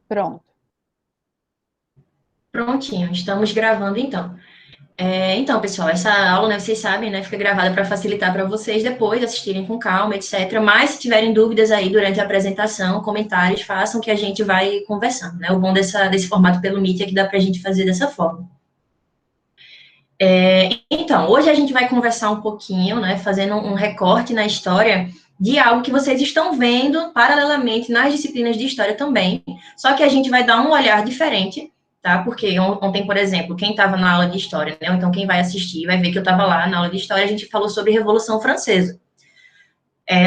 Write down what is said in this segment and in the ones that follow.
Pronto. Prontinho, estamos gravando então. Então, pessoal, essa aula, né, vocês sabem, né, fica gravada para facilitar para vocês depois assistirem com calma, etc. Mas se tiverem dúvidas aí durante a apresentação, comentários, façam que a gente vai conversando, né? O bom desse formato pelo Meet é que dá para a gente fazer dessa forma. Então, hoje a gente vai conversar um pouquinho, né, fazendo um recorte na história de algo que vocês estão vendo paralelamente nas disciplinas de história também, só que a gente vai dar um olhar diferente, tá? Porque ontem, por exemplo, quem estava na aula de história, né, ou então quem vai assistir vai ver que eu estava lá na aula de história, a gente falou sobre Revolução Francesa.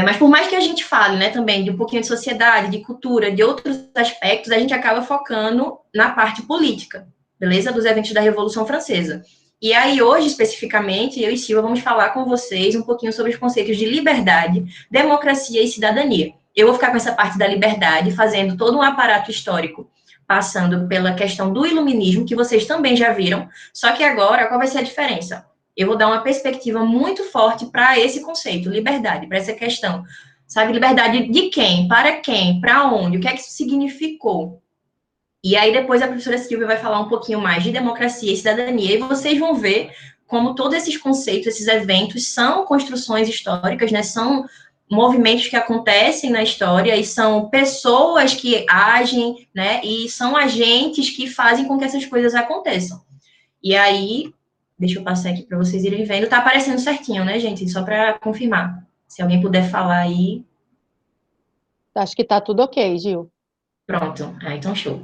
Mas por mais que a gente fale, né, também de um pouquinho de sociedade, de cultura, de outros aspectos, a gente acaba focando na parte política, beleza? Dos eventos da Revolução Francesa. E aí, hoje, especificamente, eu e Silva vamos falar com vocês um pouquinho sobre os conceitos de liberdade, democracia e cidadania. Eu vou ficar com essa parte da liberdade, fazendo todo um aparato histórico, passando pela questão do iluminismo, que vocês também já viram, só que agora, qual vai ser a diferença? Eu vou dar uma perspectiva muito forte para esse conceito, liberdade, para essa questão. Sabe, liberdade de quem? Para quem? Para onde? O que é que isso significou? E aí depois a professora Silvia vai falar um pouquinho mais de democracia e cidadania, e vocês vão ver como todos esses conceitos, esses eventos são construções históricas, né? São movimentos que acontecem na história e são pessoas que agem, né? E são agentes que fazem com que essas coisas aconteçam. E aí, deixa eu passar aqui para vocês irem vendo. Tá aparecendo certinho, né, gente? Só para confirmar. Se alguém puder falar aí, Acho que tá tudo ok, Gil. pronto. Então show.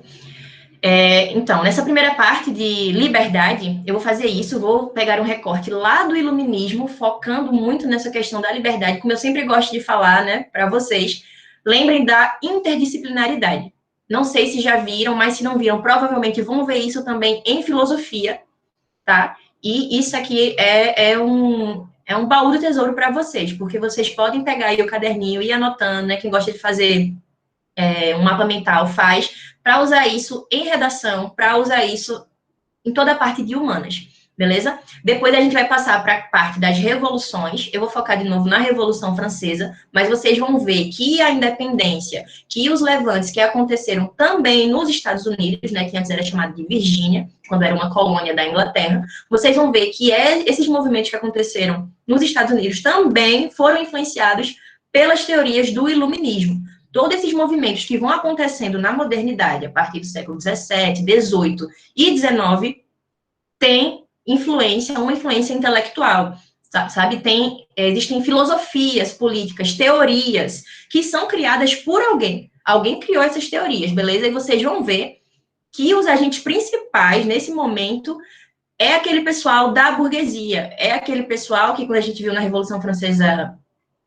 Então, nessa primeira parte de liberdade, eu vou fazer isso, vou pegar um recorte lá do iluminismo, focando muito nessa questão da liberdade, como eu sempre gosto de falar, né, para vocês. Lembrem da interdisciplinaridade. Não sei se já viram, mas se não viram, provavelmente vão ver isso também em filosofia, tá? E isso aqui é um baú do tesouro para vocês, porque vocês podem pegar aí o caderninho e ir anotando, né? Quem gosta de fazer um mapa mental faz, para usar isso em redação, para usar isso em toda a parte de humanas, beleza? Depois a gente vai passar para a parte das revoluções. Eu vou focar de novo na Revolução Francesa, mas vocês vão ver que a independência, que os levantes que aconteceram também nos Estados Unidos, né, que antes era chamado de Virgínia, quando era uma colônia da Inglaterra, vocês vão ver que esses movimentos que aconteceram nos Estados Unidos também foram influenciados pelas teorias do iluminismo. Todos esses movimentos que vão acontecendo na modernidade, a partir do século XVII, XVIII e XIX, tem influência, uma influência intelectual, sabe? Existem filosofias políticas, teorias, que são criadas por alguém. Alguém criou essas teorias, beleza? E vocês vão ver que os agentes principais, nesse momento, é aquele pessoal da burguesia, é aquele pessoal que, quando a gente viu na Revolução Francesa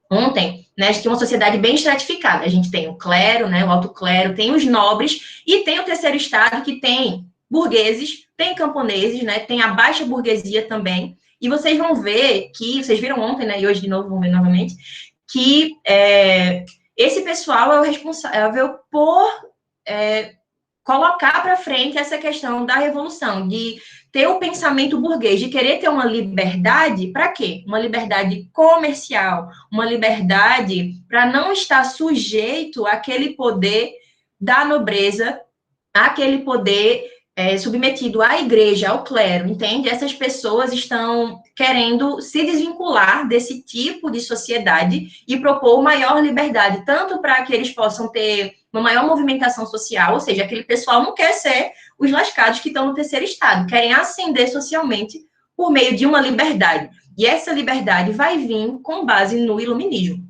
ontem, né, a gente tem uma sociedade bem estratificada. A gente tem o clero, né, o alto clero, tem os nobres e tem o terceiro estado que tem burgueses, tem camponeses, né, tem a baixa burguesia também. E vocês vão ver que, vocês viram ontem, né, e hoje de novo vão ver novamente, que esse pessoal é o responsável por colocar para frente essa questão da revolução, de ter o pensamento burguês, de querer ter uma liberdade, para quê? Uma liberdade comercial, uma liberdade para não estar sujeito àquele poder da nobreza, àquele poder submetido à igreja, ao clero, entende? Essas pessoas estão querendo se desvincular desse tipo de sociedade e propor maior liberdade, tanto para que eles possam ter uma maior movimentação social, ou seja, aquele pessoal não quer ser os lascados que estão no terceiro estado, querem ascender socialmente por meio de uma liberdade. E essa liberdade vai vir com base no iluminismo.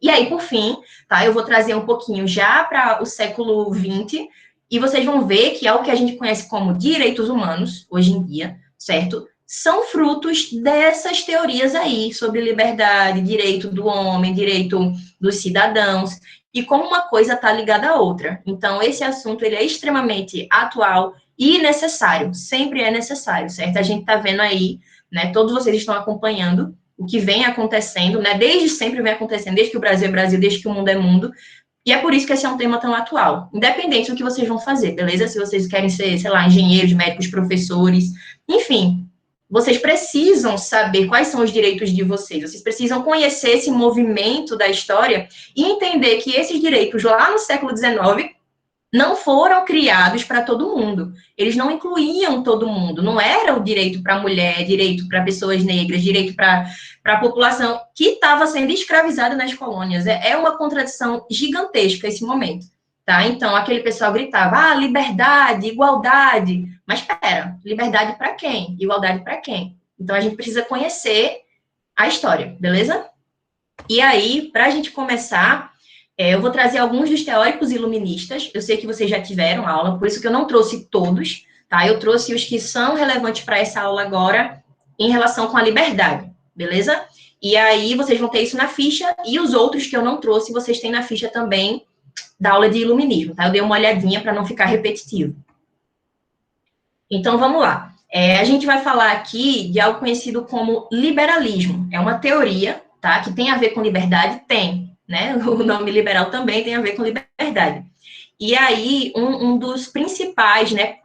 E aí, por fim, tá, eu vou trazer um pouquinho já para o século XX, e vocês vão ver que é o que a gente conhece como direitos humanos, hoje em dia, certo? São frutos dessas teorias aí sobre liberdade, direito do homem, direito dos cidadãos, e como uma coisa está ligada à outra. Então, esse assunto ele é extremamente atual e necessário, sempre é necessário, certo? A gente está vendo aí, né? Todos vocês estão acompanhando o que vem acontecendo, né? Desde sempre vem acontecendo, desde que o Brasil é Brasil, desde que o mundo é mundo. E é por isso que esse é um tema tão atual, independente do que vocês vão fazer, beleza? Se vocês querem ser, sei lá, engenheiros, médicos, professores, enfim, vocês precisam saber quais são os direitos de vocês precisam conhecer esse movimento da história e entender que esses direitos lá no século XIX não foram criados para todo mundo. Eles não incluíam todo mundo. Não era o direito para a mulher, direito para pessoas negras, direito para a população que estava sendo escravizada nas colônias. É uma contradição gigantesca esse momento. Tá? Então, aquele pessoal gritava, liberdade, igualdade. Mas, espera, liberdade para quem? Igualdade para quem? Então, a gente precisa conhecer a história, beleza? E aí, para a gente começar, eu vou trazer alguns dos teóricos iluministas. Eu sei que vocês já tiveram aula, por isso que eu não trouxe todos, tá? Eu trouxe os que são relevantes para essa aula agora, em relação com a liberdade, beleza? E aí, vocês vão ter isso na ficha, e os outros que eu não trouxe, vocês têm na ficha também da aula de iluminismo, tá? Eu dei uma olhadinha para não ficar repetitivo. Então, vamos lá. A gente vai falar aqui de algo conhecido como liberalismo. É uma teoria, tá? Que tem a ver com liberdade? Tem, né? O nome liberal também tem a ver com liberdade. E aí, um dos principais, né,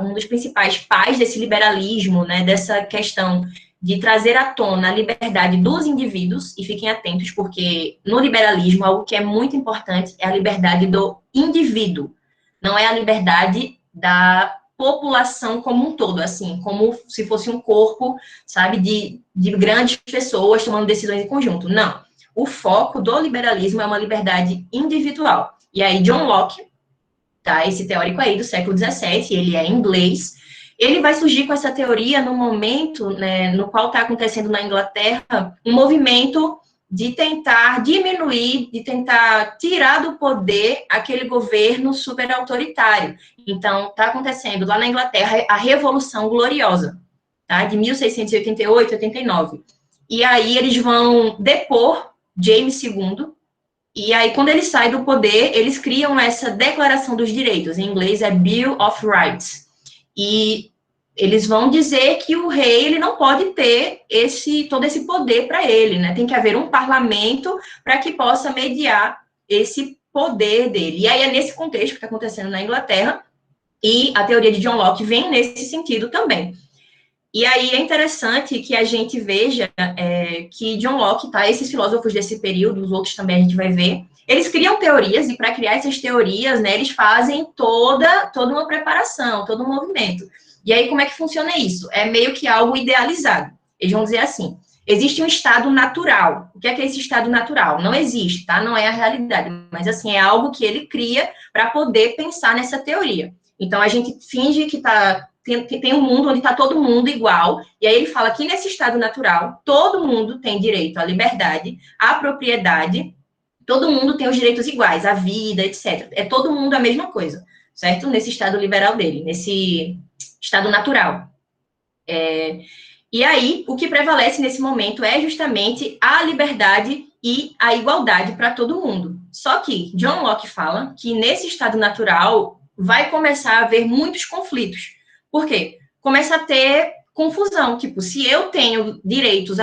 um dos principais pais desse liberalismo, né, dessa questão de trazer à tona a liberdade dos indivíduos, e fiquem atentos, porque no liberalismo, algo que é muito importante é a liberdade do indivíduo, não é a liberdade da população como um todo, assim, como se fosse um corpo, sabe, de grandes pessoas tomando decisões em conjunto. Não. O foco do liberalismo é uma liberdade individual. E aí, John Locke, tá, esse teórico aí do século XVII, ele é inglês, ele vai surgir com essa teoria no momento, né, no qual está acontecendo na Inglaterra um movimento de tentar diminuir, de tentar tirar do poder aquele governo super autoritário. Então, está acontecendo lá na Inglaterra a Revolução Gloriosa, tá, de 1688, 89. E aí eles vão depor James II, e aí quando ele sai do poder, eles criam essa Declaração dos Direitos, em inglês é Bill of Rights. E eles vão dizer que o rei ele não pode ter todo esse poder para ele, né? Tem que haver um parlamento para que possa mediar esse poder dele. E aí é nesse contexto que está acontecendo na Inglaterra, e a teoria de John Locke vem nesse sentido também. E aí é interessante que a gente veja que John Locke, tá? Esses filósofos desse período, os outros também a gente vai ver, eles criam teorias, e para criar essas teorias, né, eles fazem toda uma preparação, todo um movimento. E aí, como é que funciona isso? É meio que algo idealizado. Eles vão dizer assim, existe um estado natural. O que é esse estado natural? Não existe, tá? Não é a realidade, mas assim, é algo que ele cria para poder pensar nessa teoria. Então, a gente finge que tem um mundo onde está todo mundo igual, e aí ele fala que nesse estado natural, todo mundo tem direito à liberdade, à propriedade, todo mundo tem os direitos iguais, à vida, etc. É todo mundo a mesma coisa, certo? Nesse estado liberal dele, nesse estado natural. E aí, o que prevalece nesse momento é justamente a liberdade e a igualdade para todo mundo. Só que John Locke fala que nesse estado natural vai começar a haver muitos conflitos. Por quê? Começa a ter confusão, tipo, se eu tenho direito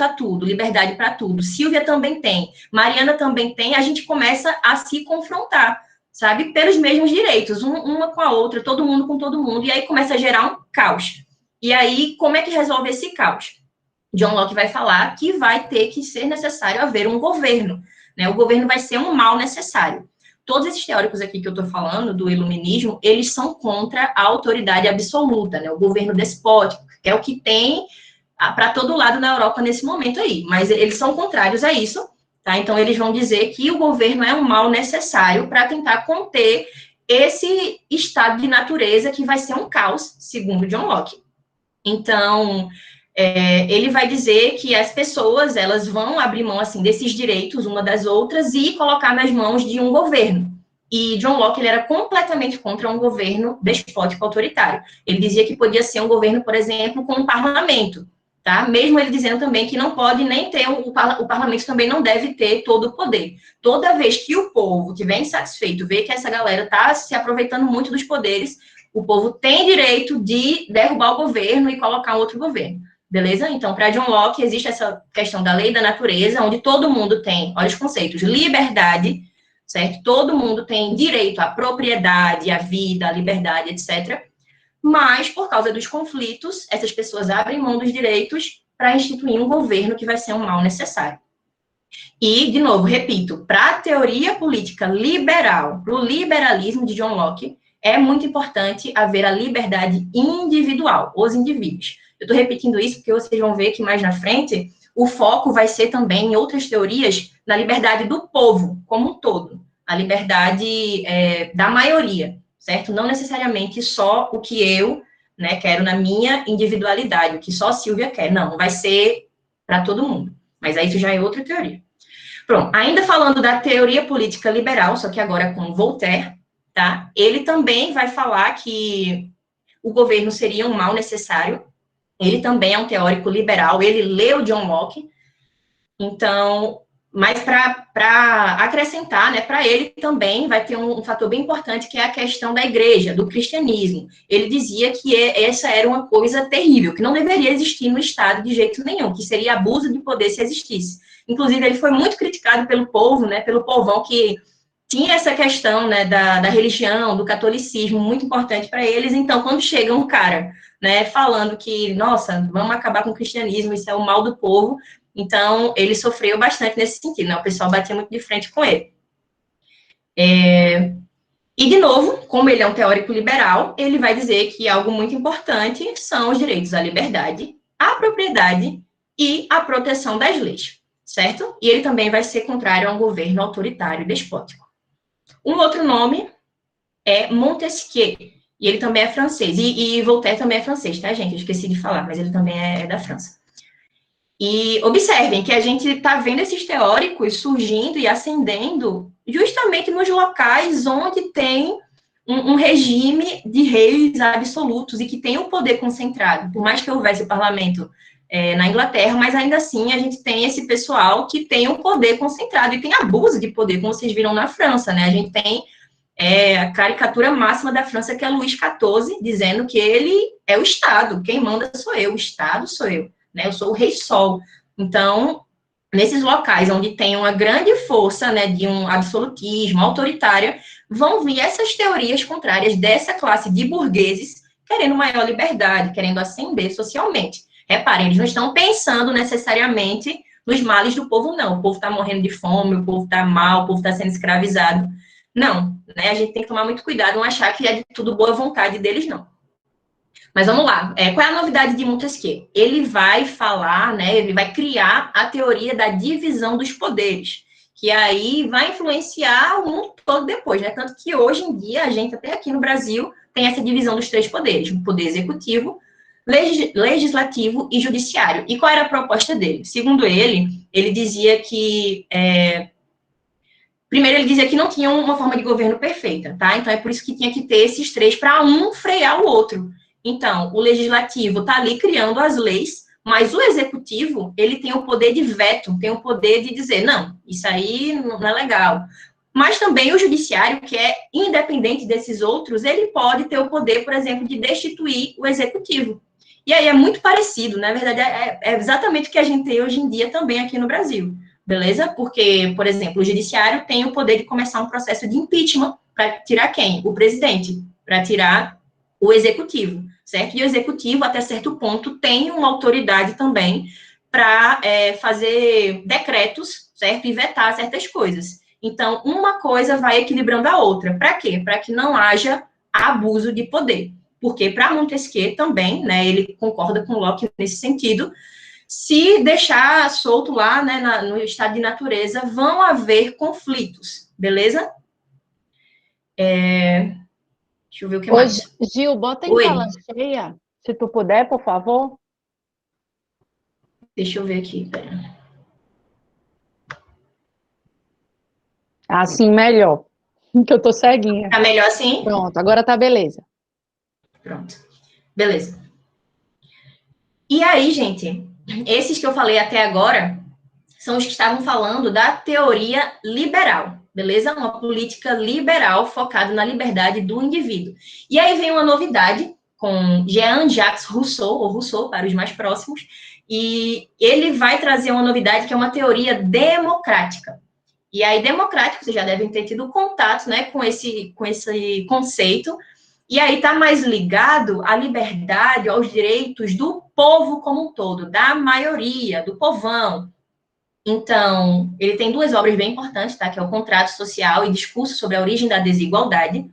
a tudo, liberdade para tudo, Silvia também tem, Mariana também tem, a gente começa a se confrontar, sabe? Pelos mesmos direitos, uma com a outra, todo mundo com todo mundo, e aí começa a gerar um caos. E aí, como é que resolve esse caos? John Locke vai falar que vai ter que ser necessário haver um governo, né? O governo vai ser um mal necessário. Todos esses teóricos aqui que eu estou falando, do iluminismo, eles são contra a autoridade absoluta, né? O governo despótico, que é o que tem para todo lado na Europa nesse momento aí. Mas eles são contrários a isso, tá? Então, eles vão dizer que o governo é um mal necessário para tentar conter esse estado de natureza que vai ser um caos, segundo John Locke. Então, ele vai dizer que as pessoas, elas vão abrir mão, assim, desses direitos uma das outras e colocar nas mãos de um governo. E John Locke, ele era completamente contra um governo despótico autoritário. Ele dizia que podia ser um governo, por exemplo, com um parlamento, tá? Mesmo ele dizendo também que não pode nem ter, o parlamento também não deve ter todo o poder. Toda vez que o povo estiver insatisfeito, ver que essa galera está se aproveitando muito dos poderes, o povo tem direito de derrubar o governo e colocar um outro governo. Beleza? Então, para John Locke, existe essa questão da lei da natureza, onde todo mundo tem, olha os conceitos, liberdade, certo? Todo mundo tem direito à propriedade, à vida, à liberdade, etc. Mas, por causa dos conflitos, essas pessoas abrem mão dos direitos para instituir um governo que vai ser um mal necessário. E, de novo, repito, para a teoria política liberal, para o liberalismo de John Locke, é muito importante haver a liberdade individual, os indivíduos. Eu estou repetindo isso porque vocês vão ver que mais na frente o foco vai ser também em outras teorias na liberdade do povo como um todo, a liberdade da maioria, certo? Não necessariamente só o que eu, né, quero na minha individualidade, o que só a Silvia quer. Não, vai ser para todo mundo. Mas aí isso já é outra teoria. Pronto, ainda falando da teoria política liberal, só que agora com Voltaire, tá? Ele também vai falar que o governo seria um mal necessário. Ele também é um teórico liberal, ele leu John Locke. Então, mas para acrescentar, né, para ele também vai ter um fator bem importante, que é a questão da igreja, do cristianismo. Ele dizia que essa era uma coisa terrível, que não deveria existir no Estado de jeito nenhum, que seria abuso de poder se existisse. Inclusive, ele foi muito criticado pelo povo, né, pelo povão que tinha essa questão, né, da religião, do catolicismo, muito importante para eles. Então, quando chega um cara, né, falando que, nossa, vamos acabar com o cristianismo, isso é o mal do povo, então, ele sofreu bastante nesse sentido, né? O pessoal batia muito de frente com ele. E, de novo, como ele é um teórico liberal, ele vai dizer que algo muito importante são os direitos à liberdade, à propriedade e à proteção das leis, certo? E ele também vai ser contrário a um governo autoritário e despótico. Um outro nome é Montesquieu, e ele também é francês. E Voltaire também é francês, tá, gente? Eu esqueci de falar, mas ele também é da França. E observem que a gente está vendo esses teóricos surgindo e ascendendo justamente nos locais onde tem um regime de reis absolutos e que tem o poder concentrado. Por mais que houvesse o parlamento na Inglaterra, mas ainda assim a gente tem esse pessoal que tem o poder concentrado e tem abuso de poder, como vocês viram na França, né? A gente tem a caricatura máxima da França, que é Luís XIV, dizendo que ele é o Estado, quem manda sou eu, o Estado sou eu, né? Eu sou o Rei Sol. Então, nesses locais onde tem uma grande força, né, de um absolutismo autoritário, vão vir essas teorias contrárias dessa classe de burgueses querendo maior liberdade, querendo ascender socialmente. Reparem, eles não estão pensando necessariamente nos males do povo, não. O povo está morrendo de fome, o povo está mal, o povo está sendo escravizado. Não, né? A gente tem que tomar muito cuidado, não achar que é de tudo boa vontade deles, não. Mas vamos lá, qual é a novidade de Montesquieu? Ele vai falar, né, ele vai criar a teoria da divisão dos poderes, que aí vai influenciar o mundo todo depois, né? Tanto que hoje em dia, a gente, até aqui no Brasil, tem essa divisão dos três poderes, o poder executivo, legislativo e judiciário. E qual era a proposta dele? Segundo ele dizia que primeiro, ele dizia que não tinha uma forma de governo perfeita, tá? Então, é por isso que tinha que ter esses três para um frear o outro. Então, o legislativo está ali criando as leis, mas o executivo, ele tem o poder de veto, tem o poder de dizer, não, isso aí não é legal. Mas também o judiciário, que é independente desses outros, ele pode ter o poder, por exemplo, de destituir o executivo. E aí é muito parecido, na verdade, é exatamente o que a gente tem hoje em dia também aqui no Brasil. Beleza? Porque, por exemplo, o judiciário tem o poder de começar um processo de impeachment para tirar quem? O presidente, para tirar o executivo, certo? E o executivo, até certo ponto, tem uma autoridade também para fazer decretos, certo? E vetar certas coisas. Então, uma coisa vai equilibrando a outra. Para quê? Para que não haja abuso de poder. Porque, para Montesquieu também, né, ele concorda com Locke nesse sentido, se deixar solto lá, né, no estado de natureza, vão haver conflitos, beleza? Deixa eu ver o que Ô, mais. Gil, bota em Oi, tela cheia, se tu puder, por favor. deixa eu ver aqui, pera. Assim, melhor, que eu tô ceguinha. Tá melhor assim? Pronto, agora tá beleza. Pronto. Beleza. E aí, gente, esses que eu falei até agora são os que estavam falando da teoria liberal, beleza? Uma política liberal focada na liberdade do indivíduo. E aí vem uma novidade com Jean-Jacques Rousseau, ou Rousseau para os mais próximos, e ele vai trazer uma novidade que é uma teoria democrática. E aí, democrático, vocês já devem ter tido contato, né, com esse conceito, e aí está mais ligado à liberdade, aos direitos do povo como um todo, da maioria, do povão. Então, ele tem duas obras bem importantes, tá? Que é o Contrato Social e Discurso sobre a Origem da Desigualdade.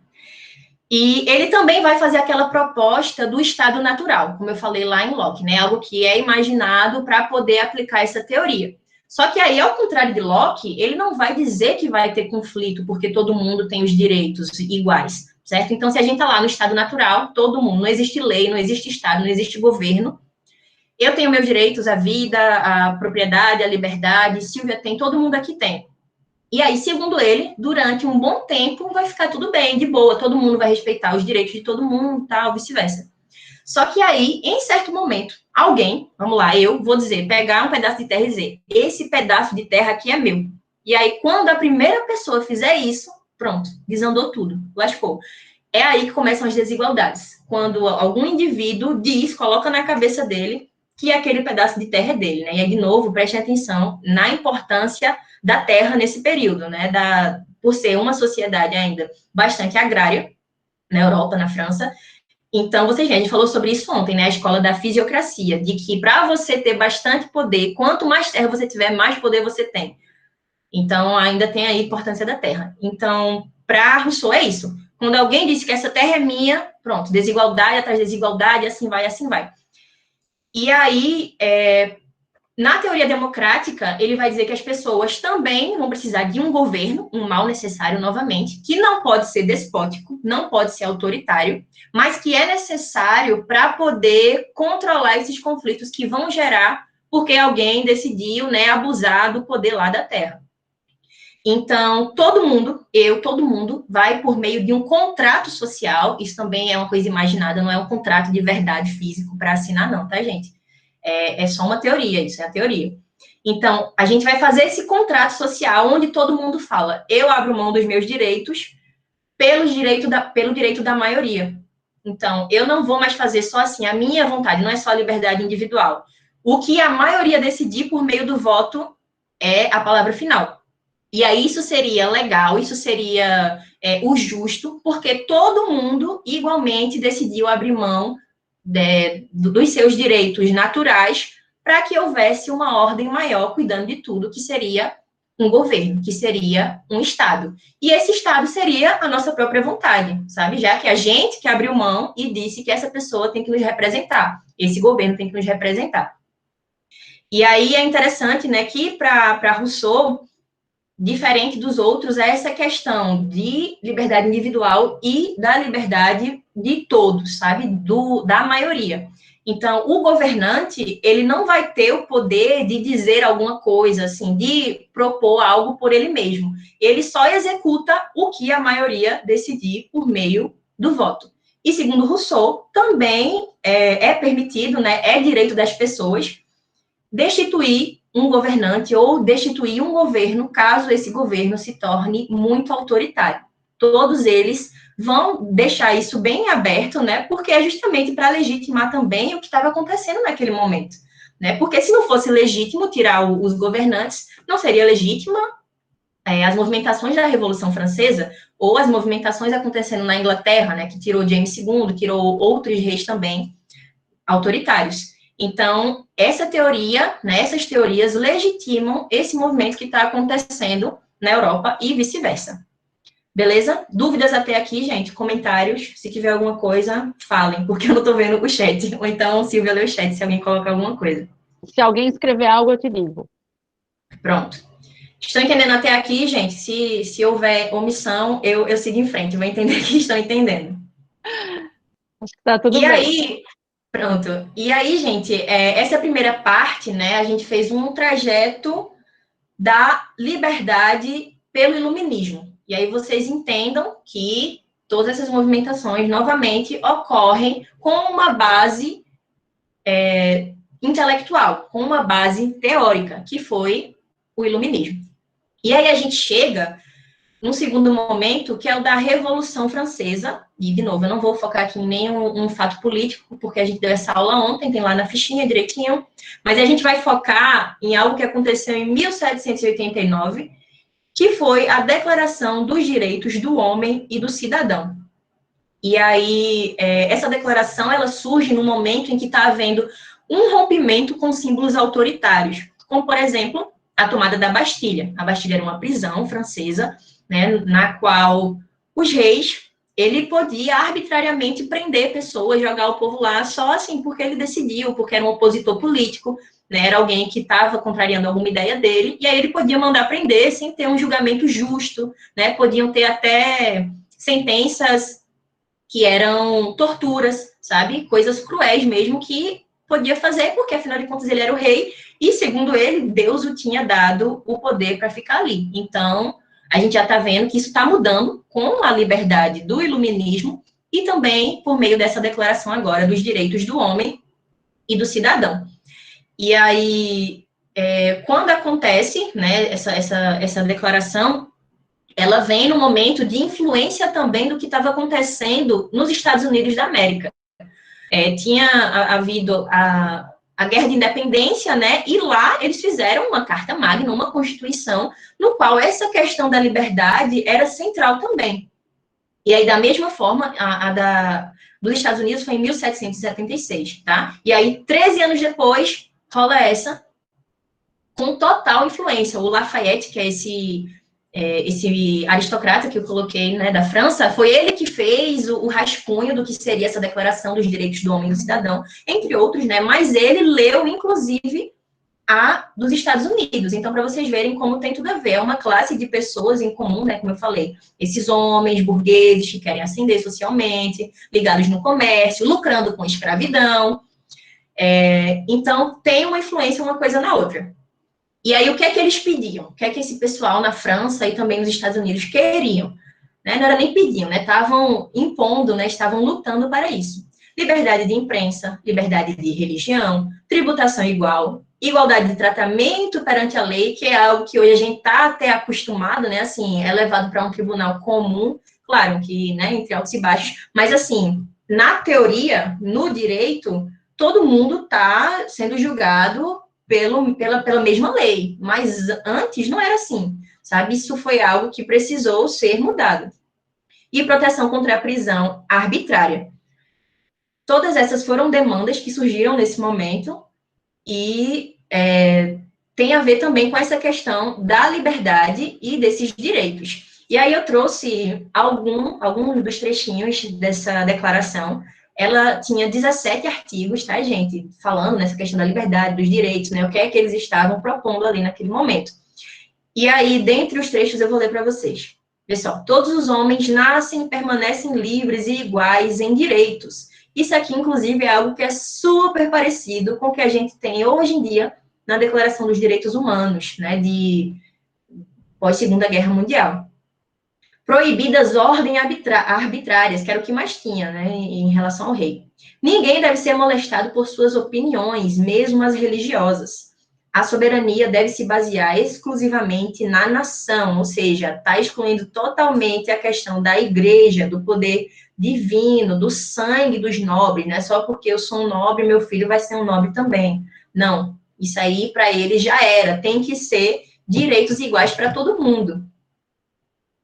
E ele também vai fazer aquela proposta do estado natural, como eu falei lá em Locke, né? Algo que é imaginado para poder aplicar essa teoria. Só que aí, ao contrário de Locke, ele não vai dizer que vai ter conflito, porque todo mundo tem os direitos iguais, certo? Então, se a gente está lá no estado natural, todo mundo, não existe lei, não existe estado, não existe governo. Eu tenho meus direitos, a vida, a propriedade, a liberdade, Silvia tem, todo mundo aqui tem. E aí, segundo ele, durante um bom tempo vai ficar tudo bem, de boa, todo mundo vai respeitar os direitos de todo mundo, tal, vice-versa. Só que aí, em certo momento, alguém, vamos lá, eu vou dizer, pegar um pedaço de terra e dizer, esse pedaço de terra aqui é meu. E aí, quando a primeira pessoa fizer isso, pronto, desandou tudo, lascou. É aí que começam as desigualdades. Quando algum indivíduo diz, coloca na cabeça dele que aquele pedaço de terra é dele, né? E aí, de novo, preste atenção na importância da terra nesse período, né? Por ser uma sociedade ainda bastante agrária, na Europa, na França. Então, vocês veem, a gente falou sobre isso ontem, né? A escola da fisiocracia, de que para você ter bastante poder, quanto mais terra você tiver, mais poder você tem. Então, ainda tem aí a importância da terra. Então, para Rousseau é isso. Quando alguém disse que essa terra é minha, pronto, desigualdade atrás de desigualdade, assim vai, assim vai. E aí, na teoria democrática, ele vai dizer que as pessoas também vão precisar de um governo, um mal necessário novamente, que não pode ser despótico, não pode ser autoritário, mas que é necessário para poder controlar esses conflitos que vão gerar porque alguém decidiu, né, abusar do poder lá da terra. Então, todo mundo, todo mundo, vai por meio de um contrato social, isso também é uma coisa imaginada, não é um contrato de verdade físico para assinar, não, tá, gente? É só uma teoria, isso é a teoria. Então, a gente vai fazer esse contrato social onde todo mundo fala, eu abro mão dos meus direitos pelo direito da maioria. Então, eu não vou mais fazer só assim, a minha vontade, não é só a liberdade individual. O que a maioria decidir por meio do voto é a palavra final. E aí isso seria legal, isso seria o justo, porque todo mundo igualmente decidiu abrir mão dos seus direitos naturais para que houvesse uma ordem maior cuidando de tudo, que seria um governo, que seria um Estado. E esse Estado seria a nossa própria vontade, sabe? Já que a gente que abriu mão e disse que essa pessoa tem que nos representar, esse governo tem que nos representar. E aí é interessante, né, que para Rousseau, diferente dos outros, é essa questão de liberdade individual e da liberdade de todos, sabe? Da maioria. Então, o governante, ele não vai ter o poder de dizer alguma coisa, assim, de propor algo por ele mesmo. Ele só executa o que a maioria decidir por meio do voto. E, segundo Rousseau, também é permitido, né, é direito das pessoas destituir um governante ou destituir um governo, caso esse governo se torne muito autoritário. Todos eles vão deixar isso bem aberto, né? Porque é justamente para legitimar também o que estava acontecendo naquele momento, né? Porque se não fosse legítimo tirar os governantes, não seria legítima as movimentações da Revolução Francesa ou as movimentações acontecendo na Inglaterra, né? Que tirou James II, tirou outros reis também autoritários. Então, essa teoria, né, essas teorias legitimam esse movimento que está acontecendo na Europa e vice-versa. Beleza? Dúvidas até aqui, gente? Comentários? Se tiver alguma coisa, falem, porque eu não estou vendo o chat. Ou então, Silvia lê o chat, se alguém colocar alguma coisa. Se alguém escrever algo, eu te digo. Pronto. Estão entendendo até aqui, gente? Se houver omissão, eu sigo em frente. Vou entender que estão entendendo. Acho que tá tudo E bem. aí, pronto. E aí, gente, essa primeira parte, né, a gente fez um trajeto da liberdade pelo iluminismo. E aí vocês entendam que todas essas movimentações, novamente, ocorrem com uma base intelectual, com uma base teórica, que foi o iluminismo. E aí a gente chega num segundo momento, que é o da Revolução Francesa, e, de novo, eu não vou focar aqui em nenhum fato político, porque a gente deu essa aula ontem, tem lá na fichinha direitinho, mas a gente vai focar em algo que aconteceu em 1789, que foi a Declaração dos Direitos do Homem e do Cidadão. E aí, essa declaração, ela surge no momento em que está havendo um rompimento com símbolos autoritários, como, por exemplo, a tomada da Bastilha. A Bastilha era uma prisão francesa, né, na qual os reis, ele podia arbitrariamente prender pessoas, jogar o povo lá, só assim, porque ele decidiu, porque era um opositor político, né, era alguém que estava contrariando alguma ideia dele, e aí ele podia mandar prender sem ter um julgamento justo, né, podiam ter até sentenças que eram torturas, sabe, coisas cruéis mesmo, que podia fazer, porque afinal de contas ele era o rei, e segundo ele, Deus o tinha dado o poder para ficar ali. Então, a gente já está vendo que isso está mudando com a liberdade do iluminismo e também por meio dessa declaração agora dos direitos do homem e do cidadão. E aí, quando acontece, né, essa declaração, ela vem no momento de influência também do que estava acontecendo nos Estados Unidos da América. Tinha havido a Guerra de Independência, né? E lá eles fizeram uma Carta Magna, uma Constituição, no qual essa questão da liberdade era central também. E aí, da mesma forma, dos Estados Unidos foi em 1776, tá? E aí, 13 anos depois, rola essa com total influência. O Lafayette, que é esse aristocrata que eu coloquei, né, da França, foi ele que fez o rascunho do que seria essa Declaração dos Direitos do Homem e do Cidadão, entre outros, né, mas ele leu, inclusive, a dos Estados Unidos. Então, para vocês verem como tem tudo a ver, é uma classe de pessoas em comum, né, como eu falei, esses homens burgueses que querem ascender socialmente, ligados no comércio, lucrando com escravidão. Então, tem uma influência uma coisa na outra. E aí, o que é que eles pediam? O que é que esse pessoal na França e também nos Estados Unidos queriam? Né? Não era nem pediam, né? Estavam impondo, né? Estavam lutando para isso. Liberdade de imprensa, liberdade de religião, tributação igual, igualdade de tratamento perante a lei, que é algo que hoje a gente está até acostumado, né? Assim, é levado para um tribunal comum, claro que, né, entre altos e baixos, mas assim, na teoria, no direito, todo mundo está sendo julgado pela mesma lei, mas antes não era assim, sabe? Isso foi algo que precisou ser mudado. E proteção contra a prisão arbitrária. Todas essas foram demandas que surgiram nesse momento e tem a ver também com essa questão da liberdade e desses direitos. E aí eu trouxe alguns dos trechinhos dessa declaração. Ela tinha 17 artigos, tá, gente? Falando nessa questão da liberdade, dos direitos, né? O que é que eles estavam propondo ali naquele momento. E aí, dentre os trechos, eu vou ler para vocês. Pessoal, todos os homens nascem e permanecem livres e iguais em direitos. Isso aqui, inclusive, é algo que é super parecido com o que a gente tem hoje em dia na Declaração dos Direitos Humanos, né? De pós-Segunda Guerra Mundial. Proibidas ordens arbitrárias, que era o que mais tinha, né, em relação ao rei. Ninguém deve ser molestado por suas opiniões, mesmo as religiosas. A soberania deve se basear exclusivamente na nação, ou seja, está excluindo totalmente a questão da igreja, do poder divino, do sangue dos nobres, não é só porque eu sou um nobre, meu filho vai ser um nobre também. Não, isso aí para ele já era, tem que ser direitos iguais para todo mundo.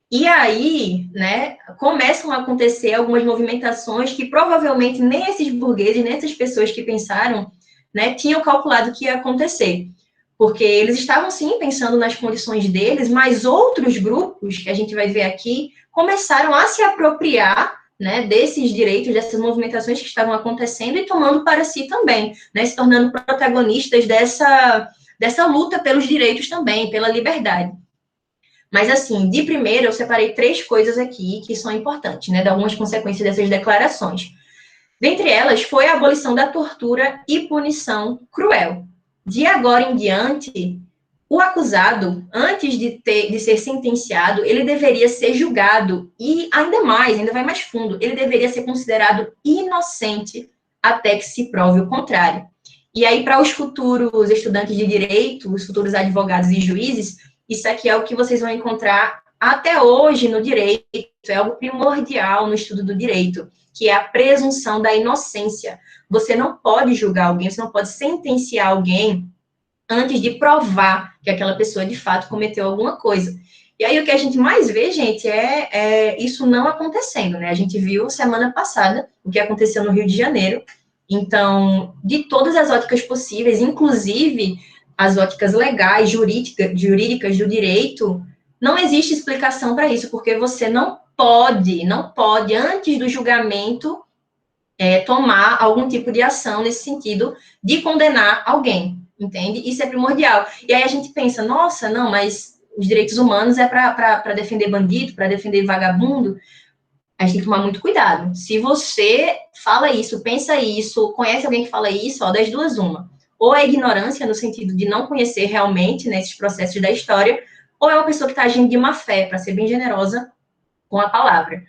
E aí, né, começam a acontecer algumas movimentações que provavelmente nem esses burgueses, nem essas pessoas que pensaram, né, tinham calculado que ia acontecer. Porque eles estavam, sim, pensando nas condições deles, mas outros grupos, que a gente vai ver aqui, começaram a se apropriar, né, desses direitos, dessas movimentações que estavam acontecendo e tomando para si também, né, se tornando protagonistas dessa luta pelos direitos também, pela liberdade. Mas, assim, de primeiro, eu separei 3 coisas aqui que são importantes, né, de algumas consequências dessas declarações. Dentre elas, foi a abolição da tortura e punição cruel. De agora em diante, o acusado, antes de ser sentenciado, ele deveria ser julgado e, ainda mais, ainda vai mais fundo, ele deveria ser considerado inocente até que se prove o contrário. E aí, para os futuros estudantes de direito, os futuros advogados e juízes, isso aqui é o que vocês vão encontrar até hoje no direito, é algo primordial no estudo do direito, que é a presunção da inocência. Você não pode julgar alguém, você não pode sentenciar alguém antes de provar que aquela pessoa, de fato, cometeu alguma coisa. E aí, o que a gente mais vê, gente, é isso não acontecendo, né? A gente viu semana passada o que aconteceu no Rio de Janeiro. Então, de todas as óticas possíveis, inclusive as óticas legais, jurídicas do direito, não existe explicação para isso, porque você não pode, antes do julgamento, tomar algum tipo de ação nesse sentido de condenar alguém, entende? Isso é primordial. E aí a gente pensa, nossa, não, mas os direitos humanos é para defender bandido, para defender vagabundo. A gente tem que tomar muito cuidado. Se você fala isso, pensa isso, conhece alguém que fala isso, ó, das duas, uma. Ou é ignorância, no sentido de não conhecer realmente, né, esses processos da história, ou é uma pessoa que está agindo de má fé, para ser bem generosa com a palavra.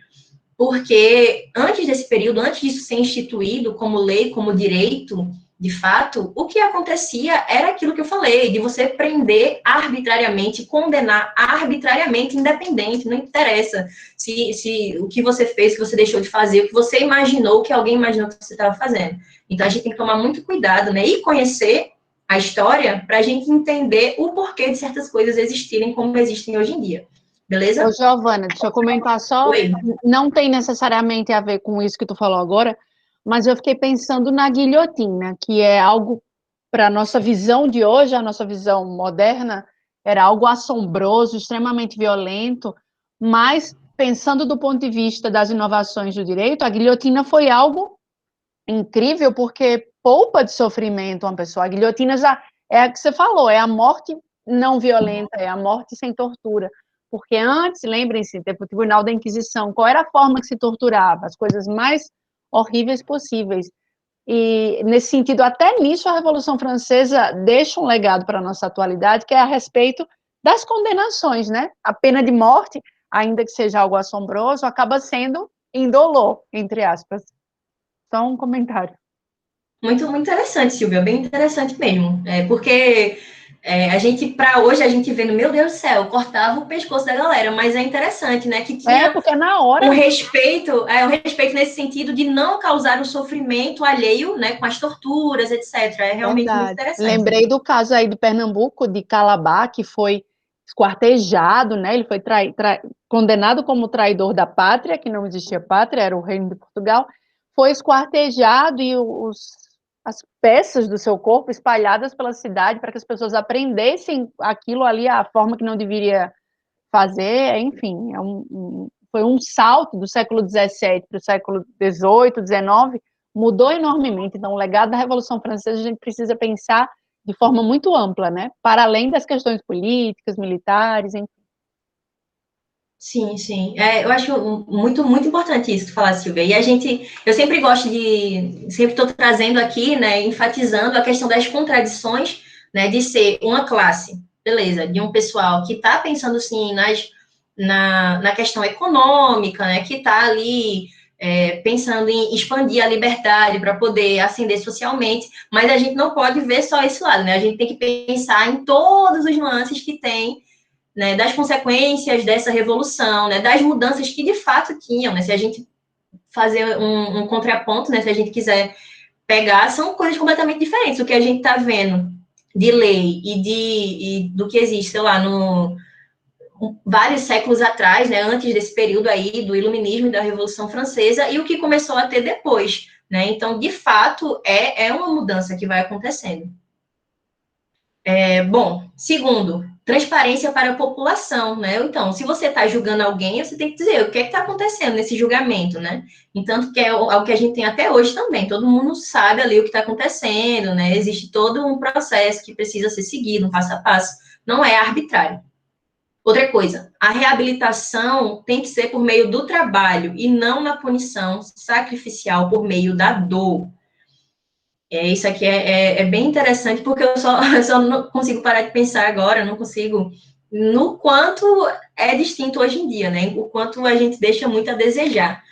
Porque antes desse período, antes disso ser instituído como lei, como direito, de fato, o que acontecia era aquilo que eu falei, de você prender arbitrariamente, condenar arbitrariamente, independente, não interessa se o que você fez, o que você deixou de fazer, o que você imaginou, o que alguém imaginou que você estava fazendo. Então, a gente tem que tomar muito cuidado, né? E conhecer a história para a gente entender o porquê de certas coisas existirem como existem hoje em dia. Ô, Beleza? Giovana, deixa eu comentar só, Oi. não tem necessariamente a ver com isso que tu falou agora, mas eu fiquei pensando na guilhotina, que é algo, para a nossa visão de hoje, a nossa visão moderna, era algo assombroso, extremamente violento, mas pensando do ponto de vista das inovações do direito, a guilhotina foi algo incrível, porque poupa de sofrimento uma pessoa. A guilhotina já é a que você falou, é a morte não violenta, é a morte sem tortura. Porque antes, lembrem-se, teve o Tribunal da Inquisição, qual era a forma que se torturava? As coisas mais horríveis possíveis. E, nesse sentido, até nisso, a Revolução Francesa deixa um legado para a nossa atualidade, que é a respeito das condenações, né? A pena de morte, ainda que seja algo assombroso, acaba sendo indolor, entre aspas. Só um comentário. Muito, muito interessante, Silvia, bem interessante mesmo. Porque a gente, para hoje, a gente vendo, meu Deus do céu, cortava o pescoço da galera, mas é interessante, né? Que É, tinha porque na hora. um respeito nesse sentido de não causar o sofrimento alheio, né, com as torturas, etc. É realmente muito Verdade. interessante. Lembrei do caso aí de Pernambuco, de Calabar, que foi esquartejado, né? Ele foi condenado como traidor da pátria, que não existia pátria, era o reino de Portugal, foi esquartejado e as peças do seu corpo espalhadas pela cidade para que as pessoas aprendessem aquilo ali, a forma que não deveria fazer, enfim, foi um salto do século XVII para o século XVIII, XIX, mudou enormemente. Então, o legado da Revolução Francesa a gente precisa pensar de forma muito ampla, né? Para além das questões políticas, militares, enfim. Sim, sim. Eu acho muito, muito importante isso que tu falar, Silvia. E eu sempre gosto sempre estou trazendo aqui, né, enfatizando a questão das contradições, né, de ser uma classe, beleza, de um pessoal que está pensando, sim, na questão econômica, né, que está ali pensando em expandir a liberdade para poder ascender socialmente, mas a gente não pode ver só esse lado, né, a gente tem que pensar em todos os nuances que tem, né, das consequências dessa revolução, né, das mudanças que de fato tinham, né, se a gente fazer um contraponto, né, se a gente quiser pegar, são coisas completamente diferentes. O que a gente está vendo de lei e do que existe, sei lá, vários séculos atrás, né, antes desse período aí do Iluminismo e da Revolução Francesa, e o que começou a ter depois, né, então, de fato, é uma mudança que vai acontecendo. Bom, segundo, transparência para a população, né? Então, se você está julgando alguém, você tem que dizer o que está acontecendo nesse julgamento, né? Entanto, que é algo que a gente tem até hoje também. Todo mundo sabe ali o que está acontecendo, né? Existe todo um processo que precisa ser seguido, um passo a passo. Não é arbitrário. Outra coisa, a reabilitação tem que ser por meio do trabalho e não na punição sacrificial por meio da dor. Isso aqui é bem interessante, porque eu só não consigo parar de pensar agora, eu não consigo, no quanto é distinto hoje em dia, né? O quanto a gente deixa muito a desejar.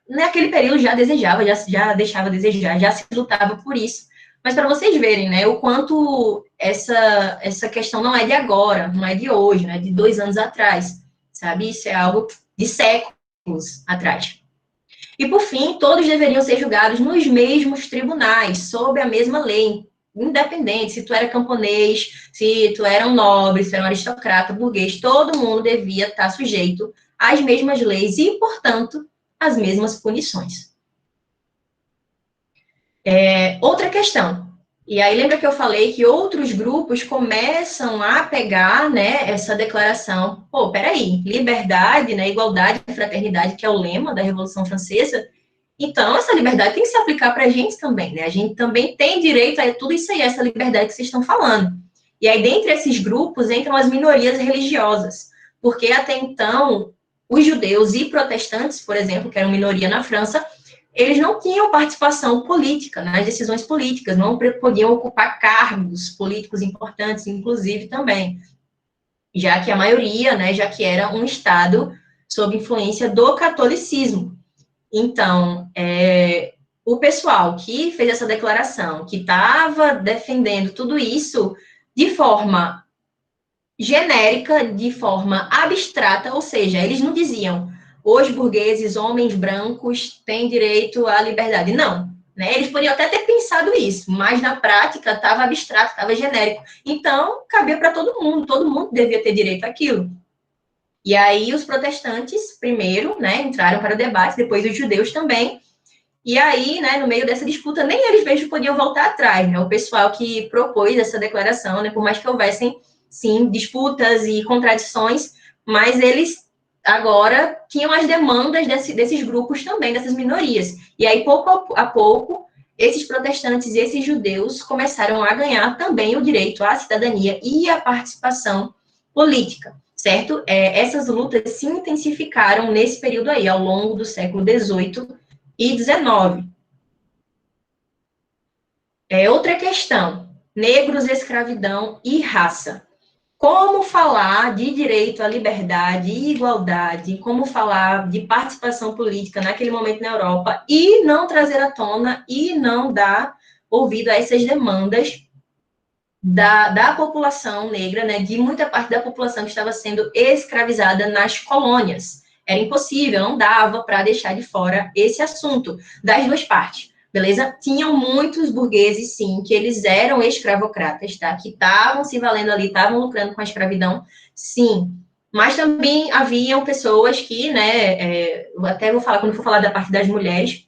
Naquele período já desejava, já deixava a desejar, já se lutava por isso. Mas para vocês verem, né, o quanto essa questão não é de agora, não é de hoje, né, de 2 anos atrás, sabe? Isso é algo de séculos atrás. E, por fim, todos deveriam ser julgados nos mesmos tribunais, sob a mesma lei, independente se tu era camponês, se tu era um nobre, se tu era um aristocrata, burguês, todo mundo devia estar sujeito às mesmas leis e, portanto, às mesmas punições. Outra questão. E aí, lembra que eu falei que outros grupos começam a pegar, né, essa declaração, pô, peraí, liberdade, né, igualdade e fraternidade, que é o lema da Revolução Francesa, então essa liberdade tem que se aplicar para a gente também, né, a gente também tem direito a tudo isso aí, essa liberdade que vocês estão falando. E aí, dentre esses grupos, entram as minorias religiosas, porque até então, os judeus e protestantes, por exemplo, que eram minoria na França, eles não tinham participação política nas decisões políticas, não podiam ocupar cargos políticos importantes, inclusive também, já que a maioria, né, já que era um Estado sob influência do catolicismo. Então, o pessoal que fez essa declaração, que estava defendendo tudo isso de forma genérica, de forma abstrata, ou seja, eles não diziam os burgueses, homens brancos, têm direito à liberdade. Não, né? Eles podiam até ter pensado isso, mas na prática estava abstrato, estava genérico. Então, cabia para todo mundo devia ter direito àquilo. E aí os protestantes, primeiro, né, entraram para o debate, depois os judeus também, e aí, né, no meio dessa disputa, nem eles mesmos podiam voltar atrás, né? O pessoal que propôs essa declaração, né, por mais que houvessem, sim, disputas e contradições, mas eles agora tinham as demandas desses grupos também, dessas minorias. E aí, pouco a pouco, esses protestantes e esses judeus começaram a ganhar também o direito à cidadania e à participação política, certo? Essas lutas se intensificaram nesse período aí, ao longo do século XVIII e 19. Outra questão: negros, escravidão e raça. Como falar de direito à liberdade e igualdade, como falar de participação política naquele momento na Europa e não trazer à tona e não dar ouvido a essas demandas da população negra, né, de muita parte da população que estava sendo escravizada nas colônias. Era impossível, não dava para deixar de fora esse assunto, das duas partes, beleza? Tinham muitos burgueses, sim, que eles eram escravocratas, tá? Que estavam se valendo ali, estavam lucrando com a escravidão, sim. Mas também haviam pessoas que, né, até vou falar, quando for falar da parte das mulheres,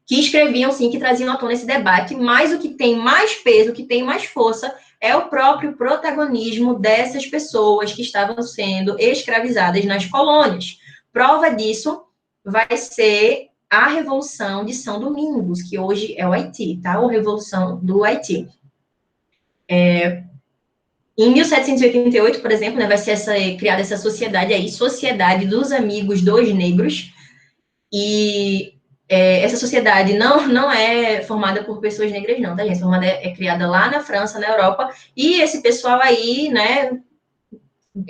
que escreviam, sim, que traziam à tona esse debate, mas o que tem mais peso, o que tem mais força, é o próprio protagonismo dessas pessoas que estavam sendo escravizadas nas colônias. Prova disso vai ser a Revolução de São Domingos, que hoje é o Haiti, tá? A Revolução do Haiti. Em 1788, por exemplo, né, vai ser criada essa sociedade aí, Sociedade dos Amigos dos Negros, e essa sociedade não é formada por pessoas negras, não, tá, gente? Formada, criada lá na França, na Europa, e esse pessoal aí, né,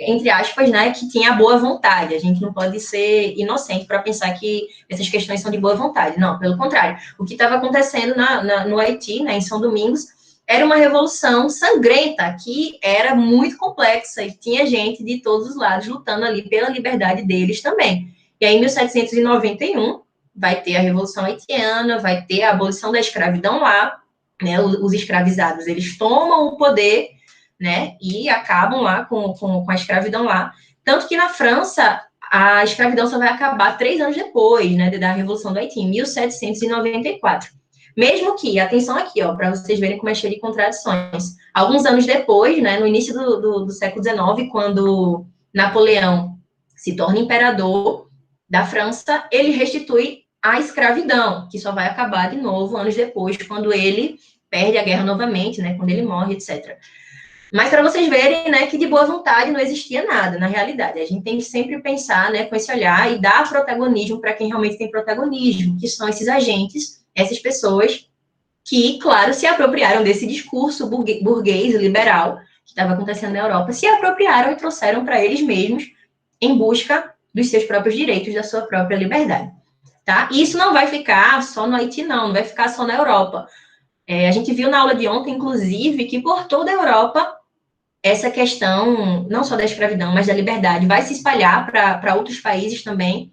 entre aspas, né, que tinha boa vontade. A gente não pode ser inocente para pensar que essas questões são de boa vontade. Não, pelo contrário. O que estava acontecendo no Haiti, né, em São Domingos, era uma revolução sangrenta, que era muito complexa, e tinha gente de todos os lados lutando ali pela liberdade deles também. E aí, em 1791, vai ter a Revolução Haitiana, vai ter a abolição da escravidão lá, né, os escravizados, eles tomam o poder, né, e acabam lá com a escravidão lá. Tanto que na França, a escravidão só vai acabar 3 anos depois, né, da Revolução do Haiti, em 1794. Mesmo que, atenção aqui, ó, para vocês verem como é cheio de contradições. Alguns anos depois, né, no início do século XIX, quando Napoleão se torna imperador da França, ele restitui a escravidão, que só vai acabar de novo anos depois, quando ele perde a guerra novamente, né, quando ele morre, etc. Mas para vocês verem, né, que de boa vontade não existia nada, na realidade. A gente tem que sempre pensar, né, com esse olhar e dar protagonismo para quem realmente tem protagonismo, que são esses agentes, essas pessoas que, claro, se apropriaram desse discurso burguês liberal que estava acontecendo na Europa, se apropriaram e trouxeram para eles mesmos em busca dos seus próprios direitos, da sua própria liberdade, tá? E isso não vai ficar só no Haiti, não vai ficar só na Europa. A gente viu na aula de ontem, inclusive, que por toda a Europa essa questão, não só da escravidão, mas da liberdade, vai se espalhar para outros países também,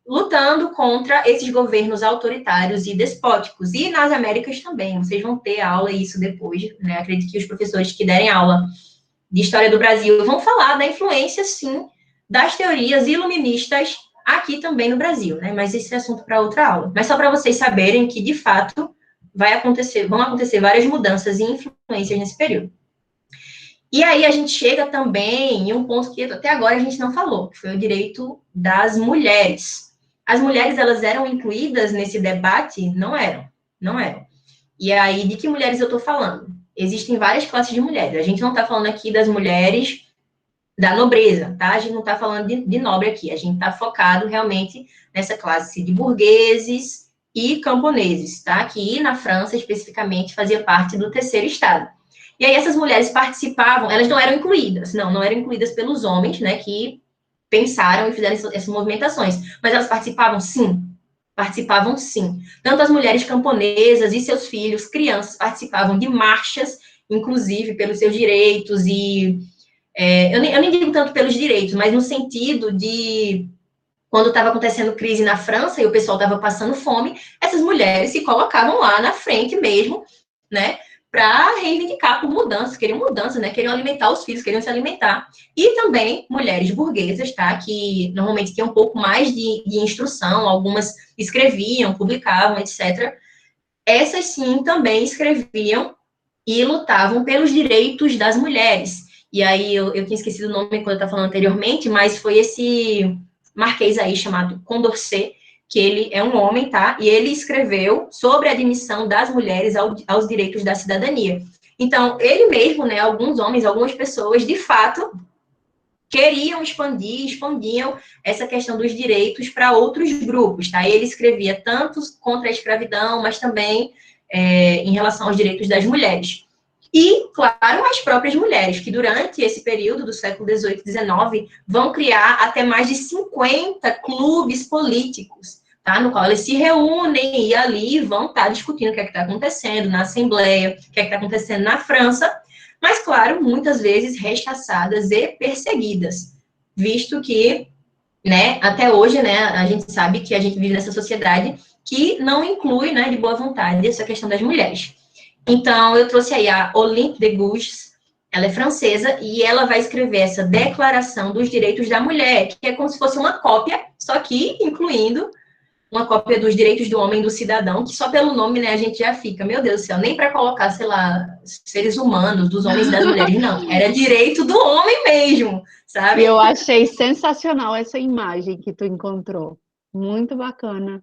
lutando contra esses governos autoritários e despóticos. E nas Américas também, vocês vão ter aula isso depois, né? Acredito que os professores que derem aula de História do Brasil vão falar da influência, sim, das teorias iluministas aqui também no Brasil, né? Mas esse é assunto para outra aula. Mas só para vocês saberem que, de fato, vão acontecer várias mudanças e influências nesse período. E aí a gente chega também em um ponto que até agora a gente não falou, que foi o direito das mulheres. As mulheres, elas eram incluídas nesse debate? Não eram, não eram. E aí, de que mulheres eu estou falando? Existem várias classes de mulheres. A gente não está falando aqui das mulheres da nobreza, tá? A gente não está falando de nobre aqui. A gente está focado realmente nessa classe de burgueses e camponeses, tá? Que na França, especificamente, fazia parte do terceiro estado. E aí essas mulheres participavam, elas não eram incluídas, não eram incluídas pelos homens, né, que pensaram e fizeram essas movimentações, mas elas participavam sim. Tanto as mulheres camponesas e seus filhos, crianças, participavam de marchas, inclusive pelos seus direitos e eu nem digo tanto pelos direitos, mas no sentido de quando estava acontecendo crise na França e o pessoal estava passando fome, essas mulheres se colocavam lá na frente mesmo, né, para reivindicar por mudança, né, queriam alimentar os filhos, queriam se alimentar. E também mulheres burguesas, tá, que normalmente tinham um pouco mais de instrução, algumas escreviam, publicavam, etc. Essas sim também escreviam e lutavam pelos direitos das mulheres. E aí, eu tinha esquecido o nome quando eu estava falando anteriormente, mas foi esse marquês aí chamado Condorcet, que ele é um homem, tá? E ele escreveu sobre a admissão das mulheres aos direitos da cidadania. Então, ele mesmo, né, alguns homens, algumas pessoas, de fato, queriam expandiam essa questão dos direitos para outros grupos, tá? Ele escrevia tanto contra a escravidão, mas também em relação aos direitos das mulheres. E, claro, as próprias mulheres, que durante esse período do século XVIII e XIX vão criar até mais de 50 clubes políticos, tá? No qual eles se reúnem e ali vão estar discutindo o que é que está acontecendo na Assembleia, o que é que está acontecendo na França, mas, claro, muitas vezes rechaçadas e perseguidas, visto que, né, até hoje, né, a gente sabe que a gente vive nessa sociedade que não inclui, né, de boa vontade essa questão das mulheres. Então, eu trouxe aí a Olympe de Gouges, ela é francesa, e ela vai escrever essa Declaração dos Direitos da Mulher, que é como se fosse uma cópia, só que incluindo uma cópia dos direitos do homem e do cidadão, que só pelo nome, né, a gente já fica, meu Deus do céu, nem para colocar, sei lá, seres humanos, dos homens e das mulheres, não. Era direito do homem mesmo, sabe? E eu achei sensacional essa imagem que tu encontrou. Muito bacana.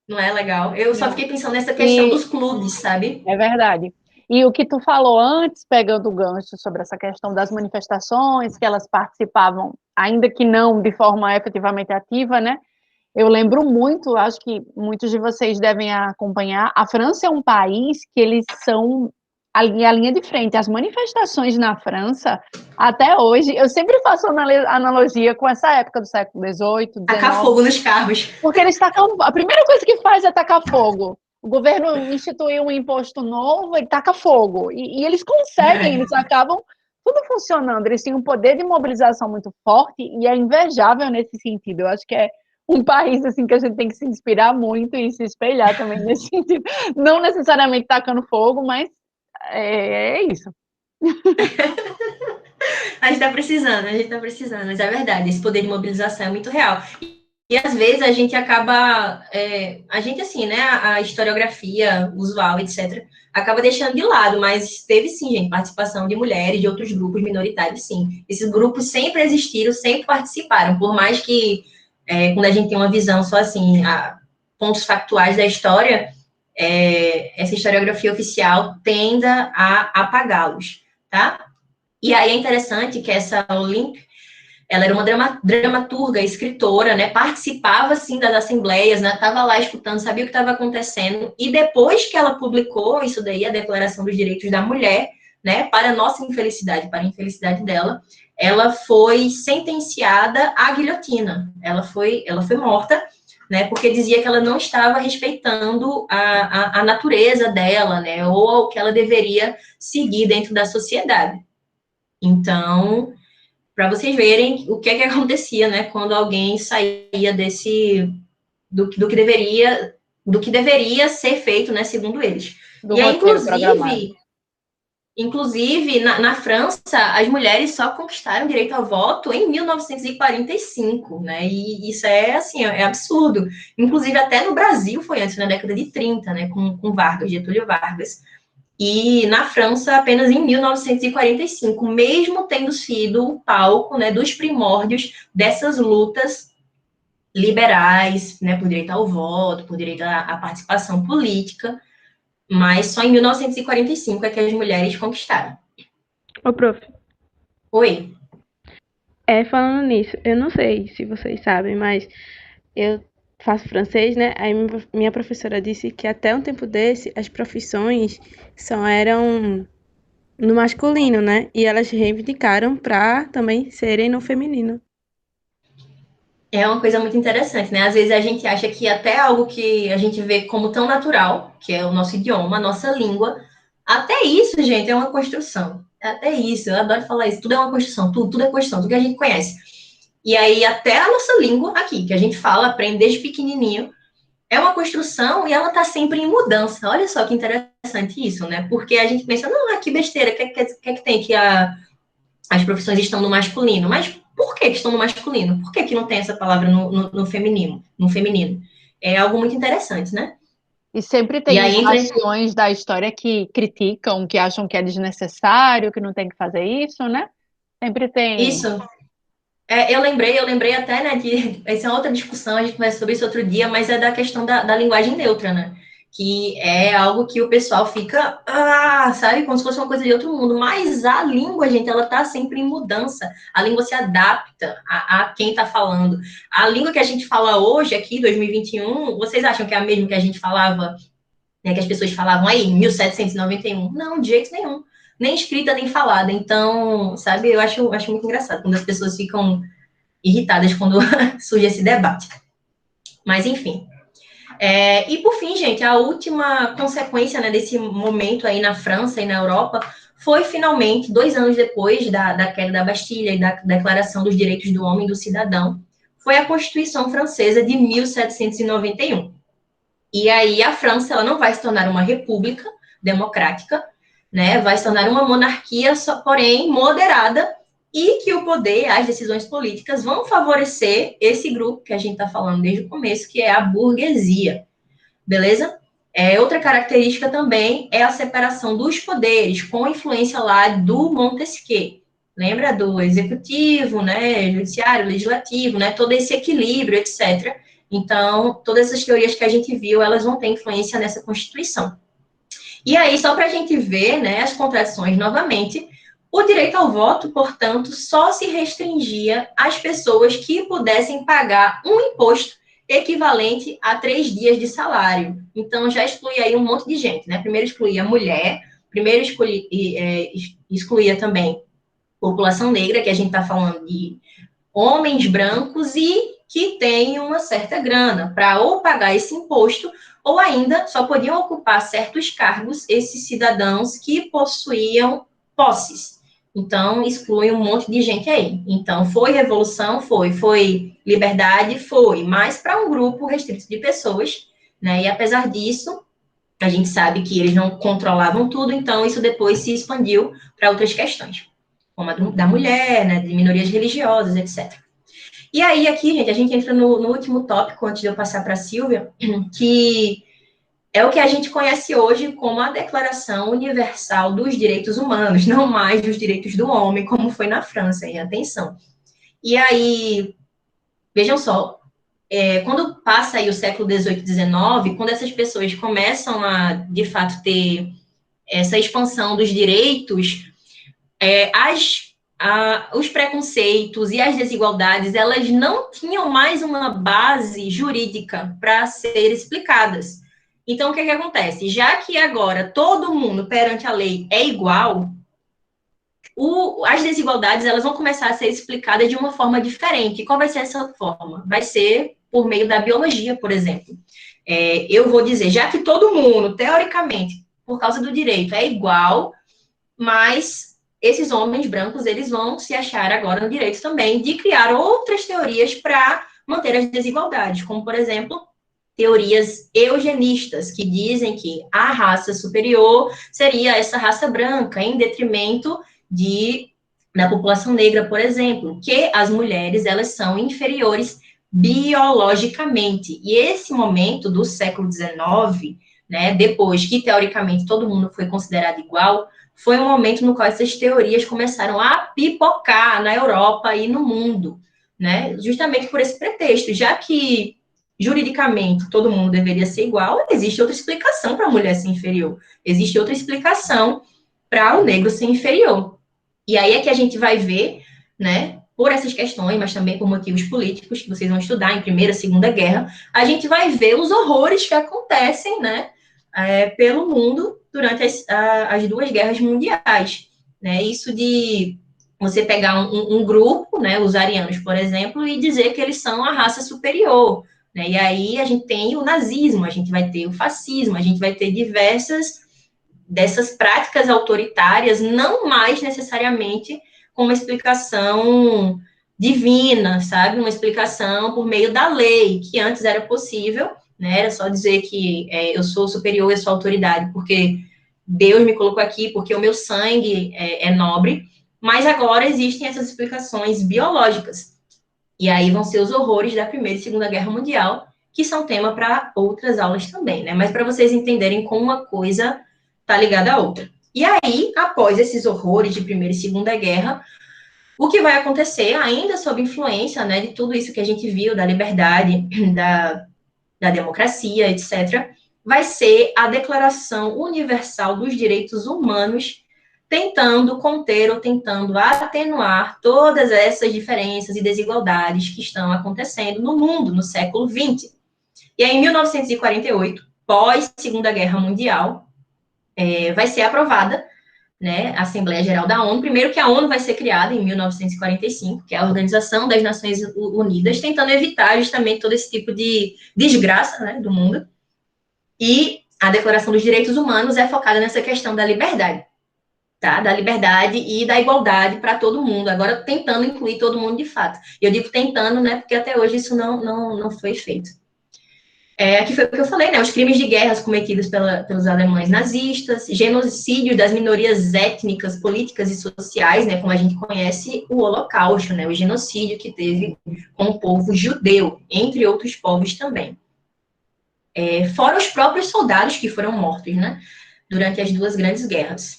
Não é legal? Eu só Não. fiquei pensando nessa questão E dos clubes, sabe? é verdade. E o que tu falou antes, pegando o gancho sobre essa questão das manifestações, que elas participavam, ainda que não de forma efetivamente ativa, né? Eu lembro muito, acho que muitos de vocês devem acompanhar. A França é um país que eles são a linha de frente. As manifestações na França, até hoje, eu sempre faço analogia com essa época do século XVIII, Tacar XIX, fogo nos carros. porque eles tacam. A primeira coisa que faz é tacar fogo. O governo instituiu um imposto novo, ele taca fogo. E eles conseguem, eles acabam tudo funcionando. Eles têm um poder de mobilização muito forte e é invejável nesse sentido. Eu acho que é um país assim que a gente tem que se inspirar muito e se espelhar também nesse sentido. Não necessariamente tacando fogo, mas é isso. A gente tá precisando, mas é verdade, esse poder de mobilização é muito real. E às vezes a gente acaba, a gente assim, né, a historiografia usual, etc., acaba deixando de lado, mas teve sim, gente, participação de mulheres, de outros grupos minoritários, sim. Esses grupos sempre existiram, sempre participaram, por mais que, quando a gente tem uma visão só assim, pontos factuais da história, essa historiografia oficial tenda a apagá-los, tá? E aí é interessante que essa Olympe, ela era uma dramaturga, escritora, né? Participava, assim, das assembleias, né? Estava lá escutando, sabia o que estava acontecendo. E depois que ela publicou isso daí, a Declaração dos Direitos da Mulher, né? Para a nossa infelicidade, para a infelicidade dela, ela foi sentenciada à guilhotina. Ela foi morta, né? Porque dizia que ela não estava respeitando a natureza dela, né? Ou o que ela deveria seguir dentro da sociedade. Então, para vocês verem o que é que acontecia, né, quando alguém saía do que deveria ser feito, né, segundo eles. Do E aí, roteiro programado. inclusive, Inclusive, na França, as mulheres só conquistaram o direito ao voto em 1945, né? E isso é, assim, é absurdo. Inclusive, até no Brasil foi antes, na década de 30, né? Com Vargas, Getúlio Vargas. E na França, apenas em 1945, mesmo tendo sido o palco, né, dos primórdios dessas lutas liberais, né, por direito ao voto, por direito à participação política, mas só em 1945 é que as mulheres conquistaram. Ô, prof, Oi. falando nisso, eu não sei se vocês sabem, mas eu faço francês, né? Aí minha professora disse que até um tempo desse as profissões só eram no masculino, né? E elas reivindicaram para também serem no feminino. É uma coisa muito interessante, né? Às vezes a gente acha que até algo que a gente vê como tão natural, que é o nosso idioma, a nossa língua, até isso, gente, é uma construção. Até isso, eu adoro falar isso. Tudo é uma construção, tudo é construção, tudo que a gente conhece. E aí, até a nossa língua aqui, que a gente fala, aprende desde pequenininho, é uma construção e ela está sempre em mudança. Olha só que interessante isso, né? Porque a gente pensa, não, que besteira, o que tem que as profissões estão no masculino? Mas por que estão no masculino? Por que não tem essa palavra no feminino? No feminino? É algo muito interessante, né? E sempre E tem aí entra nações da história que criticam, que acham que é desnecessário, que não tem que fazer isso, né? Sempre tem. isso. Eu lembrei até, né, que essa é outra discussão, a gente conversa sobre isso outro dia, mas é da questão da linguagem neutra, né? Que é algo que o pessoal fica, sabe, como se fosse uma coisa de outro mundo. Mas a língua, gente, ela tá sempre em mudança. A língua se adapta a quem tá falando. A língua que a gente fala hoje, aqui, 2021, vocês acham que é a mesma que a gente falava, né, que as pessoas falavam aí, em 1791? Não, de jeito nenhum. Nem escrita, nem falada. Então, sabe, eu acho muito engraçado quando as pessoas ficam irritadas quando surge esse debate. Mas, enfim. E, por fim, gente, a última consequência, né, desse momento aí na França e na Europa foi, finalmente, 2 anos depois da queda da Bastilha e da Declaração dos Direitos do Homem e do Cidadão, foi a Constituição Francesa de 1791. E aí a França ela não vai se tornar uma república democrática, né? Vai se tornar uma monarquia, porém moderada, e que o poder, as decisões políticas vão favorecer esse grupo que a gente está falando desde o começo, que é a burguesia, beleza? Outra característica também é a separação dos poderes, com a influência lá do Montesquieu. Lembra do executivo, né, judiciário, legislativo, né, todo esse equilíbrio, etc. Então, todas essas teorias que a gente viu, elas vão ter influência nessa Constituição. E aí, só para a gente ver, né, as contradições novamente, o direito ao voto, portanto, só se restringia às pessoas que pudessem pagar um imposto equivalente a 3 dias de salário. Então, já exclui aí um monte de gente, né? Primeiro excluía a mulher, primeiro excluía também população negra, que a gente está falando de homens brancos e que têm uma certa grana para ou pagar esse imposto ou ainda só podiam ocupar certos cargos esses cidadãos que possuíam posses. Então, exclui um monte de gente aí. Então, foi revolução? Foi liberdade? Foi. Mas para um grupo restrito de pessoas, né? E apesar disso, a gente sabe que eles não controlavam tudo, então isso depois se expandiu para outras questões, como a da mulher, né? De minorias religiosas, etc. E aí, aqui, gente, a gente entra no último tópico, antes de eu passar para a Silvia, que é o que a gente conhece hoje como a Declaração Universal dos Direitos Humanos, não mais dos direitos do homem, como foi na França, e atenção. E aí, vejam só, quando passa aí o século XVIII, XIX, quando essas pessoas começam a, de fato, ter essa expansão dos direitos, os preconceitos e as desigualdades, elas não tinham mais uma base jurídica para ser explicadas. Então, o que acontece? Já que agora todo mundo perante a lei é igual, as desigualdades elas vão começar a ser explicadas de uma forma diferente. Qual vai ser essa forma? Vai ser por meio da biologia, por exemplo. Eu vou dizer, já que todo mundo, teoricamente, por causa do direito, é igual, mas esses homens brancos, eles vão se achar agora no direito também de criar outras teorias para manter as desigualdades, como, por exemplo, teorias eugenistas, que dizem que a raça superior seria essa raça branca, em detrimento da população negra, por exemplo, que as mulheres, elas são inferiores biologicamente. E esse momento do século XIX, né, depois que, teoricamente, todo mundo foi considerado igual, foi um momento no qual essas teorias começaram a pipocar na Europa e no mundo, né, justamente por esse pretexto, já que juridicamente todo mundo deveria ser igual, existe outra explicação para a mulher ser inferior, existe outra explicação para o negro ser inferior. E aí é que a gente vai ver, né, por essas questões, mas também por motivos políticos, que vocês vão estudar em Primeira e Segunda Guerra, a gente vai ver os horrores que acontecem, né, pelo mundo durante as duas guerras mundiais, né, isso de você pegar um grupo, né, os arianos, por exemplo, e dizer que eles são a raça superior, né, e aí a gente tem o nazismo, a gente vai ter o fascismo, a gente vai ter diversas dessas práticas autoritárias, não mais necessariamente com uma explicação divina, sabe? Uma explicação por meio da lei, que antes era possível, né? Era só dizer que eu sou superior, eu sou autoridade, porque Deus me colocou aqui, porque o meu sangue é nobre, mas agora existem essas explicações biológicas. E aí vão ser os horrores da Primeira e Segunda Guerra Mundial, que são tema para outras aulas também, né? Mas para vocês entenderem como uma coisa está ligada à outra. E aí, após esses horrores de Primeira e Segunda Guerra, o que vai acontecer, ainda sob influência, né, de tudo isso que a gente viu, da liberdade, da democracia, etc., vai ser a Declaração Universal dos Direitos Humanos, tentando conter ou tentando atenuar todas essas diferenças e desigualdades que estão acontecendo no mundo, no século XX. E aí, em 1948, pós Segunda Guerra Mundial, vai ser aprovada, né, a Assembleia Geral da ONU. Primeiro que a ONU vai ser criada em 1945, que é a Organização das Nações Unidas, tentando evitar justamente todo esse tipo de desgraça, né, do mundo. E a Declaração dos Direitos Humanos é focada nessa questão da liberdade, tá? Da liberdade e da igualdade para todo mundo, agora tentando incluir todo mundo de fato. E eu digo tentando, né, porque até hoje isso não foi feito. Aqui foi o que eu falei, né? Os crimes de guerra cometidos pelos alemães nazistas, genocídio das minorias étnicas, políticas e sociais, né? Como a gente conhece o Holocausto, né? O genocídio que teve com o povo judeu, entre outros povos também. Fora os próprios soldados que foram mortos, né? Durante as duas grandes guerras.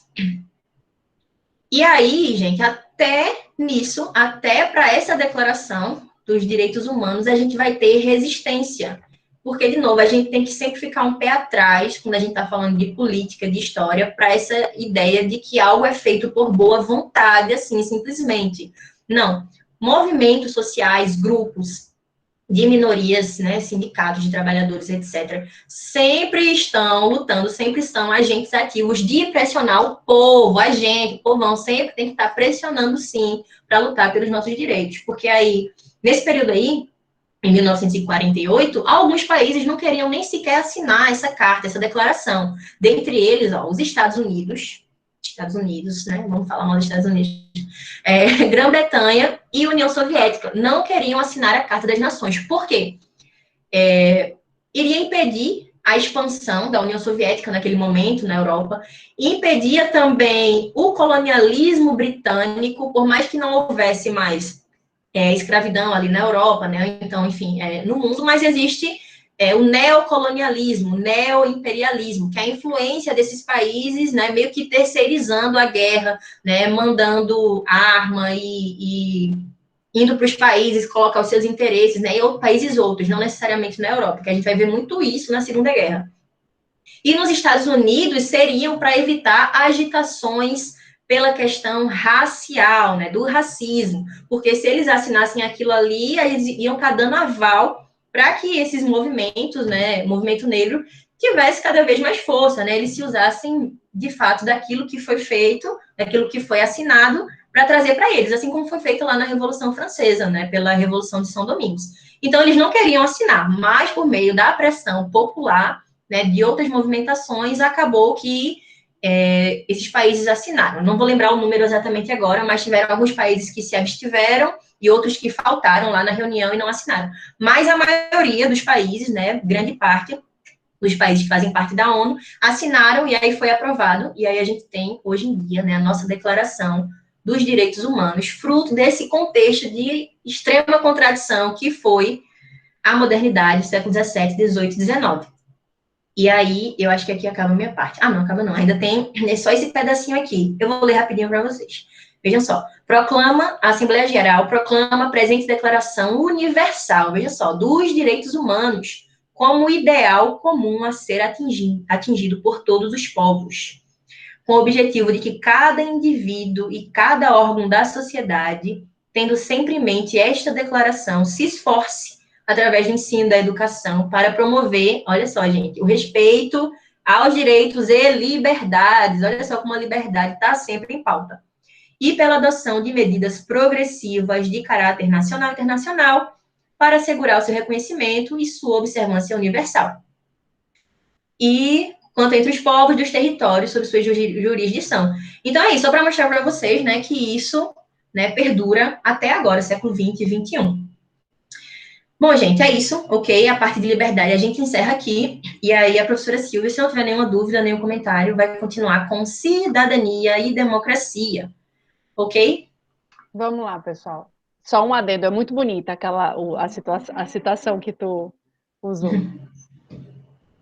E aí, gente, até nisso, até para essa declaração dos direitos humanos, a gente vai ter resistência. Porque, de novo, a gente tem que sempre ficar um pé atrás, quando a gente está falando de política, de história, para essa ideia de que algo é feito por boa vontade, assim, simplesmente. Não. Movimentos sociais, grupos de minorias, né, sindicatos de trabalhadores, etc., sempre estão lutando, sempre são agentes ativos de pressionar o povo, a gente, o povão, sempre tem que estar pressionando, sim, para lutar pelos nossos direitos. Porque aí, nesse período aí, em 1948, alguns países não queriam nem sequer assinar essa carta, essa declaração. Dentre eles, os Estados Unidos, né? Vamos falar mal dos Estados Unidos. Grã-Bretanha e União Soviética não queriam assinar a Carta das Nações. Por quê? Iria impedir a expansão da União Soviética naquele momento na Europa, impedia também o colonialismo britânico, por mais que não houvesse mais escravidão ali na Europa, né? Então, enfim, no mundo, mas existe o neocolonialismo, o neoimperialismo, que é a influência desses países, né, meio que terceirizando a guerra, né, mandando arma e indo para os países colocar os seus interesses, né, e países outros, não necessariamente na Europa, porque a gente vai ver muito isso na Segunda Guerra. E nos Estados Unidos seriam para evitar agitações pela questão racial, né, do racismo, porque se eles assinassem aquilo ali, eles iam estar dando aval para que esses movimentos, né, movimento negro, tivesse cada vez mais força, né, eles se usassem, de fato, daquilo que foi feito, daquilo que foi assinado, para trazer para eles, assim como foi feito lá na Revolução Francesa, né, pela Revolução de São Domingos. Então, eles não queriam assinar, mas por meio da pressão popular, né, de outras movimentações, acabou que esses países assinaram. Não vou lembrar o número exatamente agora, mas tiveram alguns países que se abstiveram e outros que faltaram lá na reunião e não assinaram. Mas a maioria dos países, né, grande parte dos países que fazem parte da ONU, assinaram e aí foi aprovado. E aí a gente tem, hoje em dia, né, a nossa Declaração dos Direitos Humanos, fruto desse contexto de extrema contradição que foi a modernidade, século XVII, XVIII, XIX. E aí, eu acho que aqui acaba a minha parte. Ah, não, acaba não. Ainda tem só esse pedacinho aqui. Eu vou ler rapidinho para vocês. Vejam só. A Assembleia Geral proclama a presente Declaração Universal, veja só, dos direitos humanos como ideal comum a ser atingido por todos os povos, com o objetivo de que cada indivíduo e cada órgão da sociedade, tendo sempre em mente esta declaração, se esforce através do ensino da educação, para promover, olha só, gente, o respeito aos direitos e liberdades, olha só como a liberdade está sempre em pauta, e pela adoção de medidas progressivas de caráter nacional e internacional, para assegurar o seu reconhecimento e sua observância universal. E quanto entre os povos dos territórios sob sua jurisdição. Então é isso, só para mostrar para vocês, né, que isso, né, perdura até agora, século XX e XXI. Bom, gente, é isso, ok? A parte de liberdade a gente encerra aqui. E aí a professora Silvia, se não tiver nenhuma dúvida, nenhum comentário, vai continuar com cidadania e democracia, ok? Vamos lá, pessoal. Só um adendo, é muito bonita a citação que tu usou.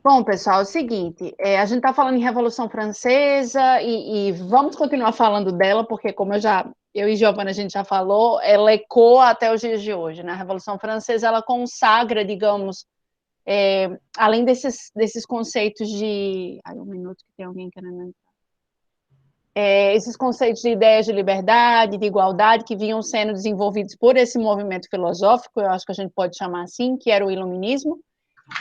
Bom, pessoal, é o seguinte, a gente está falando em Revolução Francesa e vamos continuar falando dela, porque como eu e Giovana, a gente já falou, ela ecoa até os dias de hoje, né? A Revolução Francesa, ela consagra, digamos, além desses conceitos de... Ai, um minuto que tem alguém querendo entrar. Esses conceitos de ideias de liberdade, de igualdade, que vinham sendo desenvolvidos por esse movimento filosófico, eu acho que a gente pode chamar assim, que era o Iluminismo.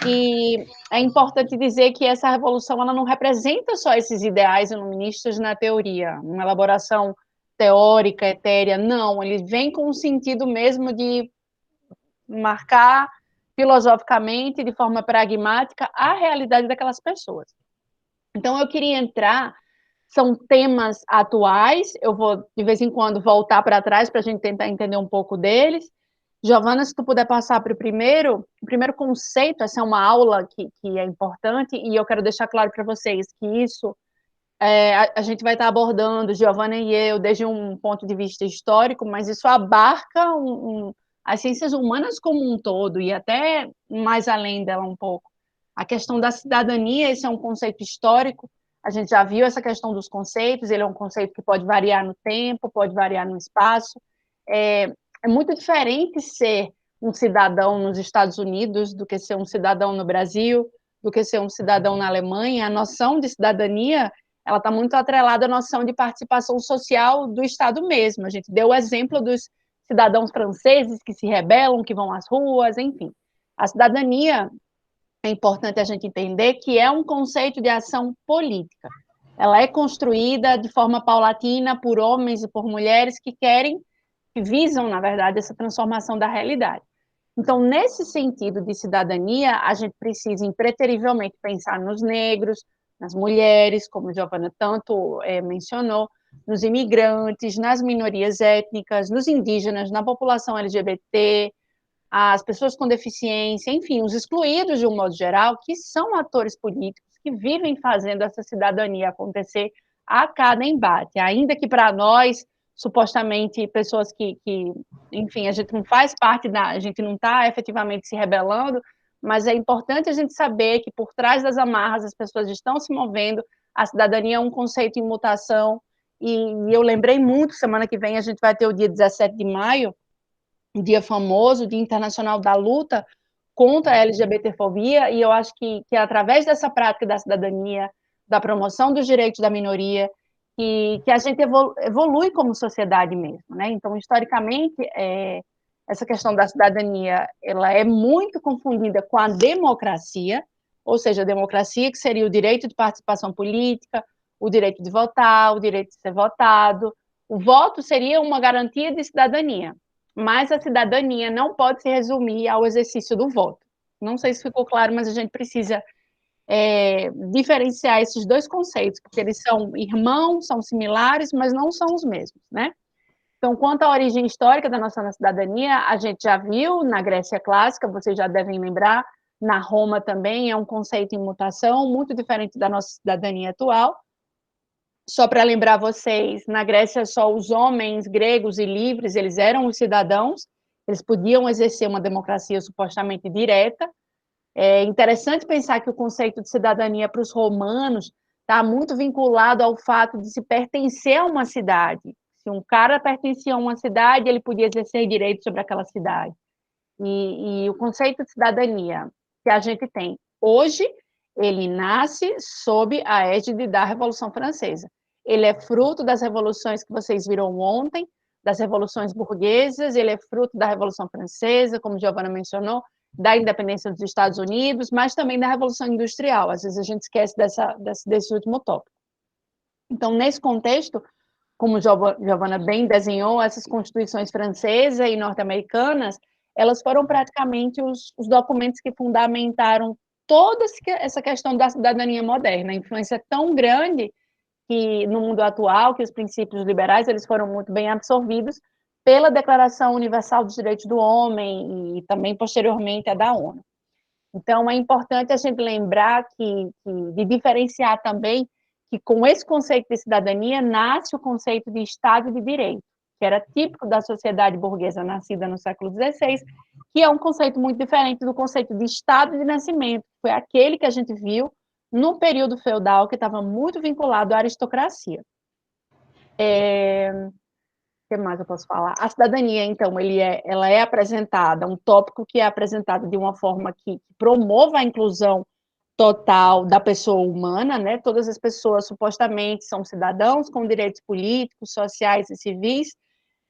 E é importante dizer que essa revolução ela não representa só esses ideais iluministas na teoria, uma elaboração teórica, etérea, não, ele vem com o sentido mesmo de marcar filosoficamente, de forma pragmática, a realidade daquelas pessoas. Então, eu queria entrar, são temas atuais, eu vou, de vez em quando, voltar para trás para a gente tentar entender um pouco deles. Giovana, se tu puder passar para o primeiro conceito, essa é uma aula que é importante, e eu quero deixar claro para vocês que isso a gente vai estar abordando, Giovana e eu, desde um ponto de vista histórico, mas isso abarca as ciências humanas como um todo, e até mais além dela um pouco. A questão da cidadania, esse é um conceito histórico, a gente já viu essa questão dos conceitos, ele é um conceito que pode variar no tempo, pode variar no espaço, é muito diferente ser um cidadão nos Estados Unidos do que ser um cidadão no Brasil, do que ser um cidadão na Alemanha. A noção de cidadania ela está muito atrelada à noção de participação social do Estado mesmo. A gente deu o exemplo dos cidadãos franceses que se rebelam, que vão às ruas, enfim. A cidadania, é importante a gente entender que é um conceito de ação política. Ela é construída de forma paulatina por homens e por mulheres que visam, na verdade, essa transformação da realidade. Então, nesse sentido de cidadania, a gente precisa impreterivelmente pensar nos negros, nas mulheres, como a Giovana tanto mencionou, nos imigrantes, nas minorias étnicas, nos indígenas, na população LGBT, as pessoas com deficiência, enfim, os excluídos de um modo geral, que são atores políticos que vivem fazendo essa cidadania acontecer a cada embate, ainda que para nós supostamente pessoas que, enfim, a gente não faz parte a gente não está efetivamente se rebelando, mas é importante a gente saber que por trás das amarras as pessoas estão se movendo, a cidadania é um conceito em mutação, e eu lembrei muito, semana que vem a gente vai ter o dia 17 de maio, um dia famoso, o Dia Internacional da Luta contra a LGBTfobia, e eu acho que através dessa prática da cidadania, da promoção dos direitos da minoria, que a gente evolui como sociedade mesmo, né? Então, historicamente, essa questão da cidadania, ela é muito confundida com a democracia, ou seja, a democracia que seria o direito de participação política, o direito de votar, o direito de ser votado. O voto seria uma garantia de cidadania, mas a cidadania não pode se resumir ao exercício do voto. Não sei se ficou claro, mas a gente precisa diferenciar esses dois conceitos, porque eles são irmãos, são similares, mas não são os mesmos, né? Então, quanto à origem histórica da nossa cidadania, a gente já viu na Grécia clássica, vocês já devem lembrar, na Roma também, é um conceito em mutação, muito diferente da nossa cidadania atual. Só para lembrar vocês, na Grécia só os homens gregos e livres, eles eram os cidadãos, eles podiam exercer uma democracia supostamente direta. É interessante pensar que o conceito de cidadania para os romanos está muito vinculado ao fato de se pertencer a uma cidade. Se um cara pertencia a uma cidade, ele podia exercer direitos sobre aquela cidade. E o conceito de cidadania que a gente tem hoje, ele nasce sob a égide da Revolução Francesa. Ele é fruto das revoluções que vocês viram ontem, das revoluções burguesas, ele é fruto da Revolução Francesa, como Giovana mencionou, da independência dos Estados Unidos, mas também da Revolução Industrial. Às vezes a gente esquece desse último tópico. Então, nesse contexto, como Giovana bem desenhou, essas constituições francesa e norte-americanas, elas foram praticamente os documentos que fundamentaram toda essa questão da cidadania moderna. A influência é tão grande que no mundo atual, que os princípios liberais eles foram muito bem absorvidos pela Declaração Universal dos Direitos do Homem e também posteriormente a da ONU. Então é importante a gente lembrar de diferenciar também que com esse conceito de cidadania nasce o conceito de Estado de Direito, que era típico da sociedade burguesa nascida no século XVI, que é um conceito muito diferente do conceito de Estado de nascimento, que foi aquele que a gente viu no período feudal, que estava muito vinculado à aristocracia. O que mais eu posso falar? A cidadania, então, ela é apresentada, um tópico que é apresentado de uma forma que promova a inclusão total da pessoa humana, né? Todas as pessoas supostamente são cidadãos com direitos políticos, sociais e civis.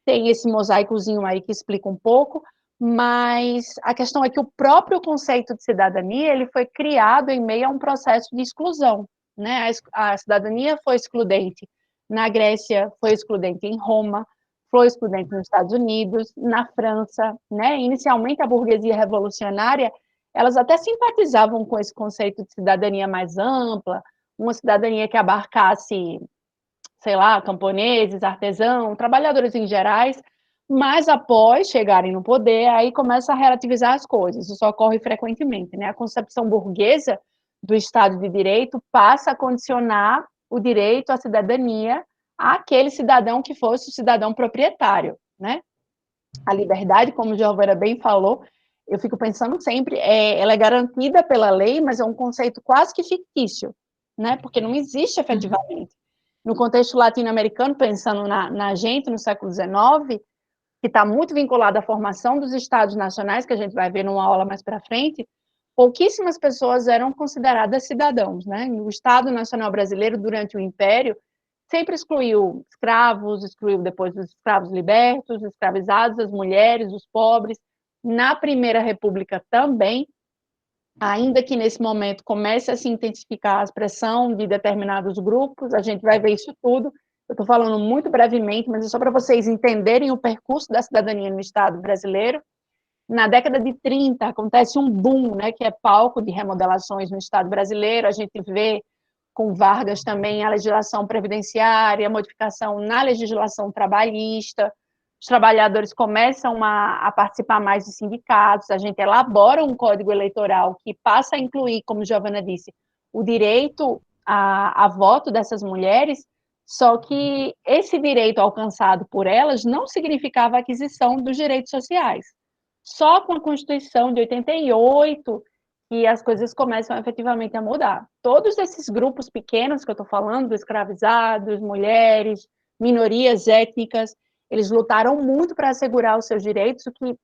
Tem esse mosaicozinho aí que explica um pouco, mas a questão é que o próprio conceito de cidadania ele foi criado em meio a um processo de exclusão, né? A cidadania foi excludente na Grécia, foi excludente em Roma, foi excludente nos Estados Unidos, na França, né? Inicialmente a burguesia revolucionária elas até simpatizavam com esse conceito de cidadania mais ampla, uma cidadania que abarcasse, sei lá, camponeses, artesãos, trabalhadores em gerais, mas após chegarem no poder, aí começa a relativizar as coisas. Isso ocorre frequentemente, né? A concepção burguesa do Estado de Direito passa a condicionar o direito à cidadania àquele cidadão que fosse o cidadão proprietário, né? A liberdade, como o Giovana bem falou, eu fico pensando sempre, ela é garantida pela lei, mas é um conceito quase que fictício, né? Porque não existe efetivamente. No contexto latino-americano, pensando na gente, no século XIX, que está muito vinculado à formação dos estados nacionais, que a gente vai ver numa aula mais para frente, pouquíssimas pessoas eram consideradas cidadãos, né? O Estado Nacional Brasileiro, durante o Império, sempre excluiu escravos, excluiu depois os escravos libertos, os escravizados, as mulheres, os pobres. Na Primeira República também, ainda que nesse momento comece a se intensificar a expressão de determinados grupos, a gente vai ver isso tudo. Eu estou falando muito brevemente, mas é só para vocês entenderem o percurso da cidadania no Estado brasileiro. Na década de 30, acontece um boom, né, que é palco de remodelações no Estado brasileiro. A gente vê com Vargas também a legislação previdenciária, a modificação na legislação trabalhista. Os trabalhadores começam a participar mais de sindicatos, a gente elabora um código eleitoral que passa a incluir, como Giovana disse, o direito a voto dessas mulheres, só que esse direito alcançado por elas não significava a aquisição dos direitos sociais. Só com a Constituição de 88 que as coisas começam efetivamente a mudar. Todos esses grupos pequenos que eu estou falando, escravizados, mulheres, minorias étnicas, eles lutaram muito para assegurar os seus direitos, o que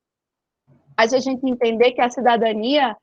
faz a gente entender que a cidadania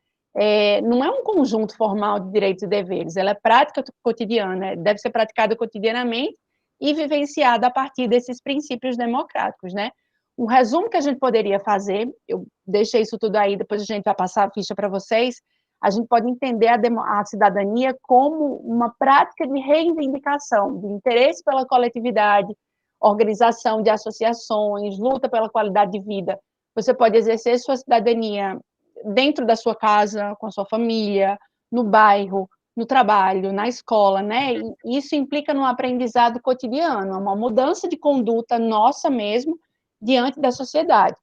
não é um conjunto formal de direitos e deveres, ela é prática cotidiana, deve ser praticada cotidianamente e vivenciada a partir desses princípios democráticos, né? Um resumo que a gente poderia fazer, eu deixei isso tudo aí, depois a gente vai passar a ficha para vocês, a gente pode entender a cidadania como uma prática de reivindicação, de interesse pela coletividade, organização de associações, luta pela qualidade de vida. Você pode exercer sua cidadania dentro da sua casa, com a sua família, no bairro, no trabalho, na escola, né? E isso implica num aprendizado cotidiano, uma mudança de conduta nossa mesmo diante da sociedade.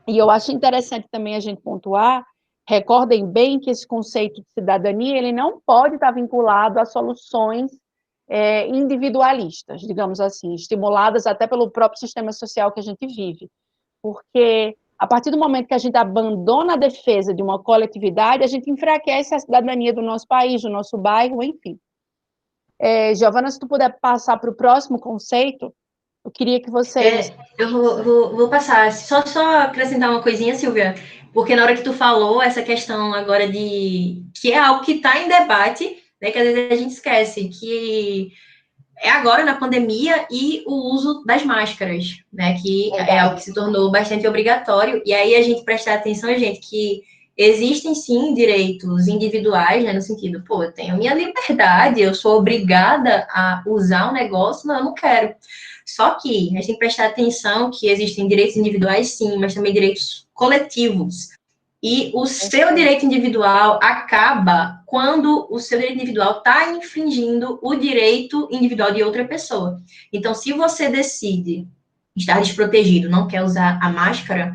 E eu acho interessante também a gente pontuar, recordem bem que esse conceito de cidadania, ele não pode estar vinculado a soluções individualistas, digamos assim, estimuladas até pelo próprio sistema social que a gente vive. Porque a partir do momento que a gente abandona a defesa de uma coletividade, a gente enfraquece a cidadania do nosso país, do nosso bairro, enfim. Giovana, se tu puder passar para o próximo conceito, eu queria que vocês... Eu vou passar. Só acrescentar uma coisinha, Silvia, porque na hora que tu falou essa questão agora de... que é algo que está em debate, né, que às vezes a gente esquece, que é agora na pandemia e o uso das máscaras, né, que é algo que se tornou bastante obrigatório, e aí a gente prestar atenção, gente, que existem sim direitos individuais, né, no sentido, pô, eu tenho minha liberdade, eu sou obrigada a usar um negócio, não, eu não quero. Só que a gente tem que prestar atenção que existem direitos individuais, sim, mas também direitos coletivos. E o seu direito individual acaba quando o seu direito individual está infringindo o direito individual de outra pessoa. Então, se você decide estar desprotegido, não quer usar a máscara,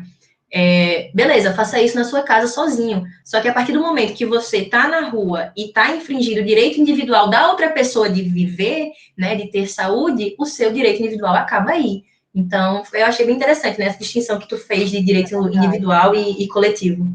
beleza, faça isso na sua casa sozinho. Só que a partir do momento que você está na rua e está infringindo o direito individual da outra pessoa de viver, né, de ter saúde, o seu direito individual acaba aí. Então, eu achei bem interessante, né, essa distinção que tu fez de direito individual e coletivo.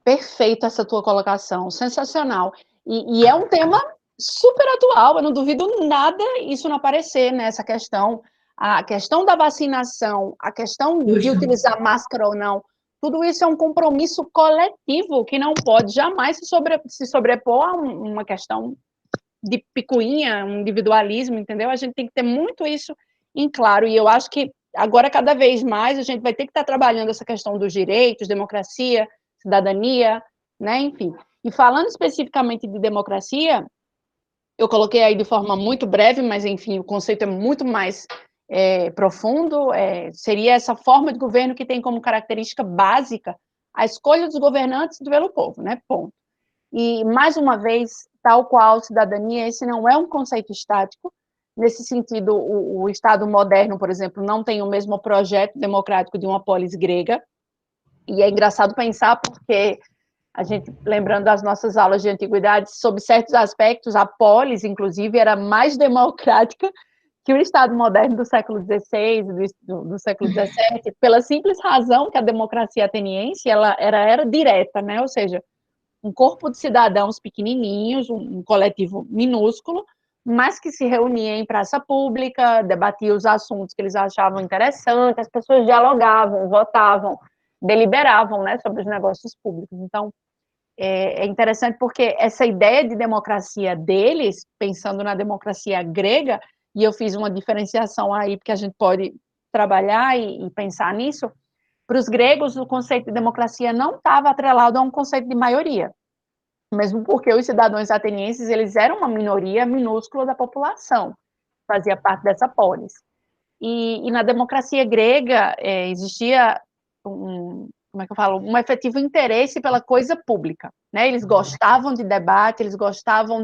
Perfeito essa tua colocação, sensacional. E é um tema super atual, eu não duvido nada isso não aparecer nessa questão. A questão da vacinação, a questão de utilizar máscara ou não, tudo isso é um compromisso coletivo que não pode jamais se sobrepor a uma questão de picuinha, um individualismo, entendeu? A gente tem que ter muito isso em claro, e eu acho que agora, cada vez mais, a gente vai ter que estar trabalhando essa questão dos direitos, democracia, cidadania, né, enfim. E falando especificamente de democracia, eu coloquei aí de forma muito breve, mas, enfim, o conceito é muito mais profundo, seria essa forma de governo que tem como característica básica a escolha dos governantes pelo povo, né, ponto. E, mais uma vez, tal qual cidadania, esse não é um conceito estático. Nesse sentido, o Estado moderno, por exemplo, não tem o mesmo projeto democrático de uma polis grega. E é engraçado pensar porque a gente, lembrando das nossas aulas de antiguidade, sob certos aspectos, a polis, inclusive, era mais democrática que o Estado moderno do século XVI, do século XVII, pela simples razão que a democracia ateniense ela era direta, né? Ou seja, um corpo de cidadãos pequenininhos, um coletivo minúsculo, mas que se reunia em praça pública, debatia os assuntos que eles achavam interessantes, as pessoas dialogavam, votavam, deliberavam, né, sobre os negócios públicos. Então, é interessante porque essa ideia de democracia deles, pensando na democracia grega, e eu fiz uma diferenciação aí, porque a gente pode trabalhar e pensar nisso, para os gregos, o conceito de democracia não estava atrelado a um conceito de maioria, mesmo porque os cidadãos atenienses eles eram uma minoria minúscula da população, fazia parte dessa polis. E na democracia grega existia como é que eu falo, um efetivo interesse pela coisa pública, né? Eles gostavam de debate, eles gostavam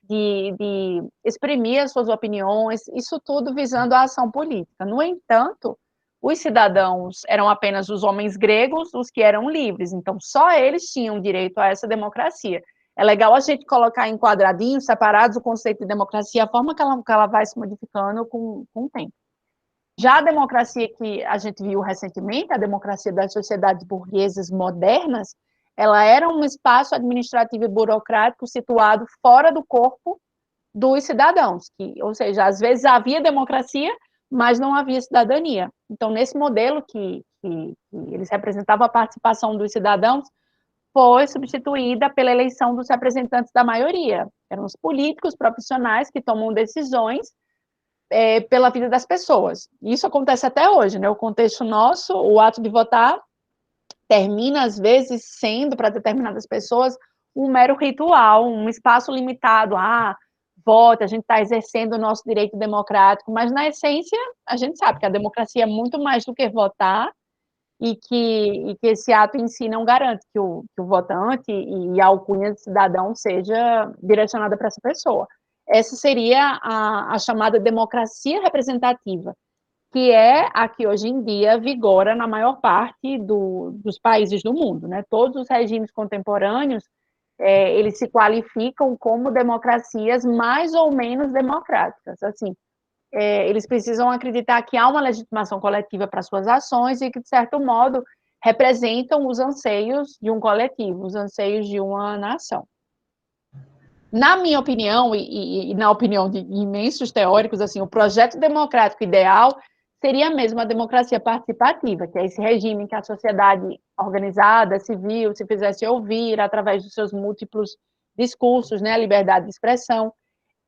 de exprimir as suas opiniões, isso tudo visando a ação política. No entanto, os cidadãos eram apenas os homens gregos, os que eram livres, então só eles tinham direito a essa democracia. É legal a gente colocar em quadradinhos, separados, o conceito de democracia, a forma que ela vai se modificando com o tempo. Já a democracia que a gente viu recentemente, a democracia das sociedades burguesas modernas, ela era um espaço administrativo e burocrático situado fora do corpo dos cidadãos, ou seja, às vezes havia democracia, mas não havia cidadania. Então, nesse modelo que eles representavam a participação dos cidadãos, foi substituída pela eleição dos representantes da maioria. Eram os políticos profissionais que tomam decisões pela vida das pessoas. Isso acontece até hoje, né? O contexto nosso, o ato de votar, termina, às vezes, sendo, para determinadas pessoas, um mero ritual, um espaço limitado. Vote, a gente está exercendo o nosso direito democrático, mas, na essência, a gente sabe que a democracia é muito mais do que votar e que esse ato em si não garante que o votante e a alcunha de cidadão seja direcionada para essa pessoa. Essa seria a chamada democracia representativa, que é a que hoje em dia vigora na maior parte dos países do mundo, né? Todos os regimes contemporâneos, eles se qualificam como democracias mais ou menos democráticas, assim, eles precisam acreditar que há uma legitimação coletiva para suas ações e que, de certo modo, representam os anseios de um coletivo, os anseios de uma nação. Na minha opinião, e na opinião de imensos teóricos, assim, o projeto democrático ideal seria mesmo a democracia participativa, que é esse regime em que a sociedade organizada, civil, se fizesse ouvir através dos seus múltiplos discursos, né, a liberdade de expressão,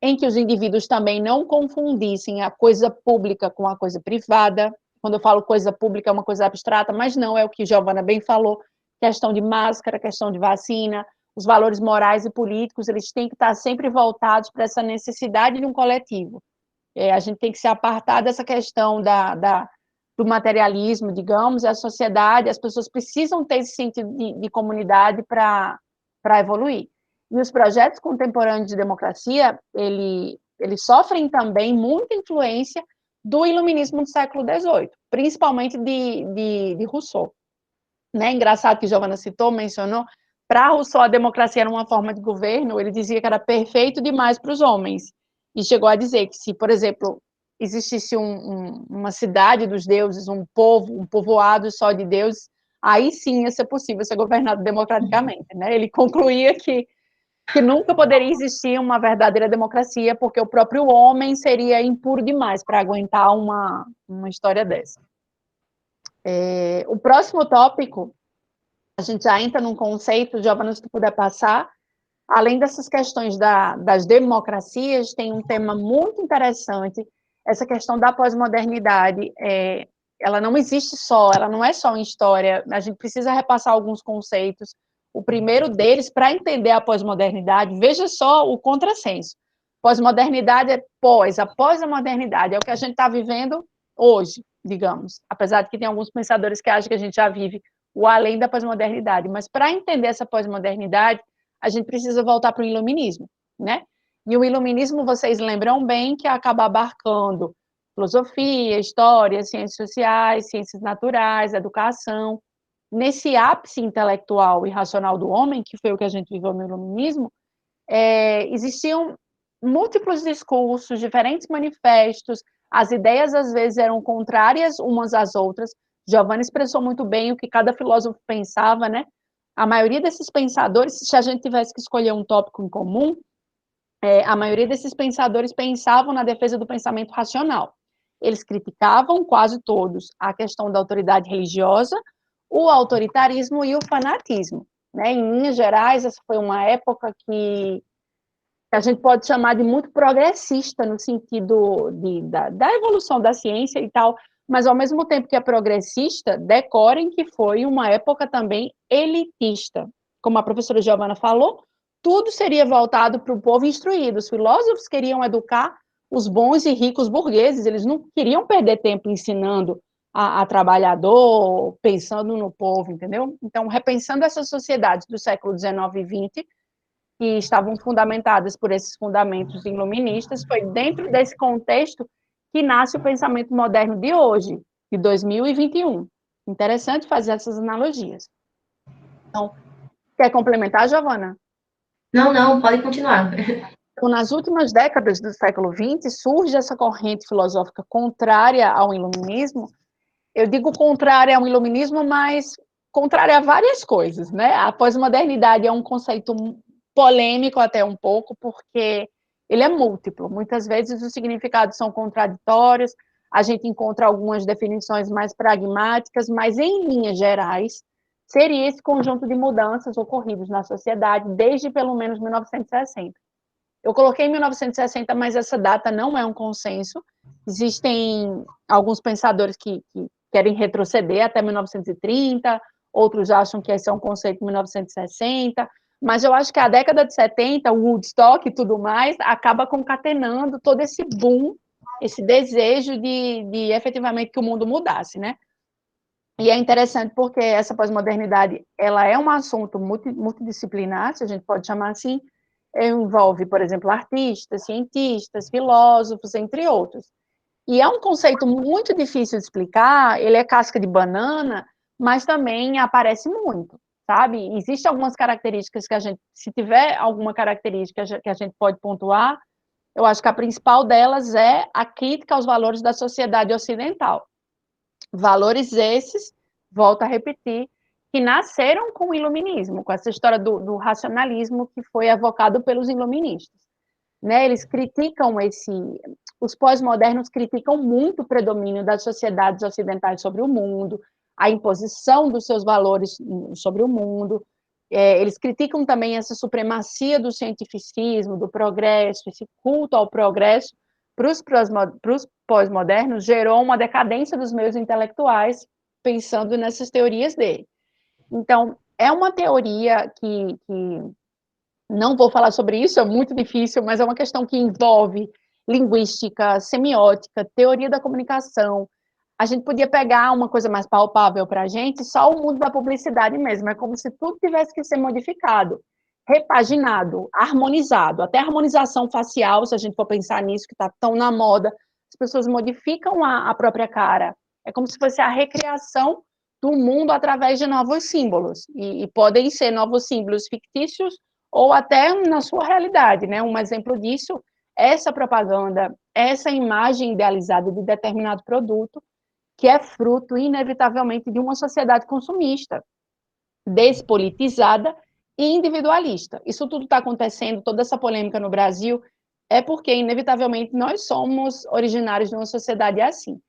em que os indivíduos também não confundissem a coisa pública com a coisa privada. Quando eu falo coisa pública, é uma coisa abstrata, mas não é o que Giovana bem falou, questão de máscara, questão de vacina, os valores morais e políticos, eles têm que estar sempre voltados para essa necessidade de um coletivo. A gente tem que se apartar dessa questão do materialismo, digamos, a sociedade, as pessoas precisam ter esse sentido de comunidade para evoluir. E os projetos contemporâneos de democracia, eles sofrem também muita influência do iluminismo do século XVIII, principalmente de Rousseau. Né? Engraçado que Giovana mencionou, para Rousseau a democracia era uma forma de governo, ele dizia que era perfeito demais para os homens, e chegou a dizer que se, por exemplo, existisse uma cidade dos deuses, um povoado só de deuses, aí sim ia ser possível ser governado democraticamente. Né? Ele concluía que nunca poderia existir uma verdadeira democracia, porque o próprio homem seria impuro demais para aguentar uma história dessa. O próximo tópico, a gente já entra num conceito, Giovana, se tu puder passar, além dessas questões das democracias, tem um tema muito interessante, essa questão da pós-modernidade. Ela não existe só, ela não é só em história, a gente precisa repassar alguns conceitos. O primeiro deles, para entender a pós-modernidade, veja só o contrassenso. Pós-modernidade é após a modernidade, é o que a gente está vivendo hoje, digamos. Apesar de que tem alguns pensadores que acham que a gente já vive o além da pós-modernidade. Mas para entender essa pós-modernidade, a gente precisa voltar para o iluminismo, né? E o iluminismo, vocês lembram bem, que acaba abarcando filosofia, história, ciências sociais, ciências naturais, educação. Nesse ápice intelectual e racional do homem, que foi o que a gente viveu no iluminismo, existiam múltiplos discursos, diferentes manifestos, as ideias às vezes eram contrárias umas às outras. Giovanna expressou muito bem o que cada filósofo pensava, né? A maioria desses pensadores, se a gente tivesse que escolher um tópico em comum, a maioria desses pensadores pensavam na defesa do pensamento racional. Eles criticavam, quase todos, a questão da autoridade religiosa, o autoritarismo e o fanatismo. Né? Em linhas gerais, essa foi uma época que a gente pode chamar de muito progressista, no sentido da evolução da ciência e tal, mas ao mesmo tempo que é progressista, decorem que foi uma época também elitista. Como a professora Giovana falou, tudo seria voltado para o povo instruído. Os filósofos queriam educar os bons e ricos burgueses, eles não queriam perder tempo ensinando a trabalhador, pensando no povo, entendeu? Então, repensando essas sociedades do século XIX e XX, que estavam fundamentadas por esses fundamentos iluministas, foi dentro desse contexto que nasce o pensamento moderno de hoje, de 2021. Interessante fazer essas analogias. Então, quer complementar, Giovana? Não, pode continuar. Então, nas últimas décadas do século XX, surge essa corrente filosófica contrária ao iluminismo. Eu digo contrária ao iluminismo, mas contrária a várias coisas, né? A pós-modernidade é um conceito polêmico até um pouco, porque ele é múltiplo. Muitas vezes os significados são contraditórios, a gente encontra algumas definições mais pragmáticas, mas em linhas gerais, seria esse conjunto de mudanças ocorridas na sociedade desde pelo menos 1960. Eu coloquei 1960, mas essa data não é um consenso. Existem alguns pensadores que querem retroceder até 1930, outros acham que esse é um conceito de 1960, mas eu acho que a década de 70, o Woodstock e tudo mais, acaba concatenando todo esse boom, esse desejo de efetivamente que o mundo mudasse, né? E é interessante porque essa pós-modernidade, ela é um assunto multidisciplinar, se a gente pode chamar assim, envolve, por exemplo, artistas, cientistas, filósofos, entre outros. E é um conceito muito difícil de explicar, ele é casca de banana, mas também aparece muito, sabe? Existem algumas características que a gente, se tiver alguma característica que a gente pode pontuar, eu acho que a principal delas é a crítica aos valores da sociedade ocidental. Valores esses, volto a repetir, que nasceram com o iluminismo, com essa história do racionalismo que foi evocado pelos iluministas. Né? Eles criticam os pós-modernos criticam muito o predomínio das sociedades ocidentais sobre o mundo, a imposição dos seus valores sobre o mundo. Eles criticam também essa supremacia do cientificismo, do progresso, esse culto ao progresso. Para os pós-modernos, gerou uma decadência dos meios intelectuais, pensando nessas teorias dele. Então, é uma teoria que não vou falar sobre isso, é muito difícil, mas é uma questão que envolve linguística, semiótica, teoria da comunicação. A gente podia pegar uma coisa mais palpável para a gente, só o mundo da publicidade mesmo, é como se tudo tivesse que ser modificado, repaginado, harmonizado, até a harmonização facial, se a gente for pensar nisso, que está tão na moda, as pessoas modificam a própria cara, é como se fosse a recriação do mundo através de novos símbolos, e podem ser novos símbolos fictícios, ou até na sua realidade, né? Um exemplo disso é essa propaganda, essa imagem idealizada de determinado produto, que é fruto, inevitavelmente, de uma sociedade consumista, despolitizada e individualista. Isso tudo está acontecendo, toda essa polêmica no Brasil, é porque, inevitavelmente, nós somos originários de uma sociedade assim.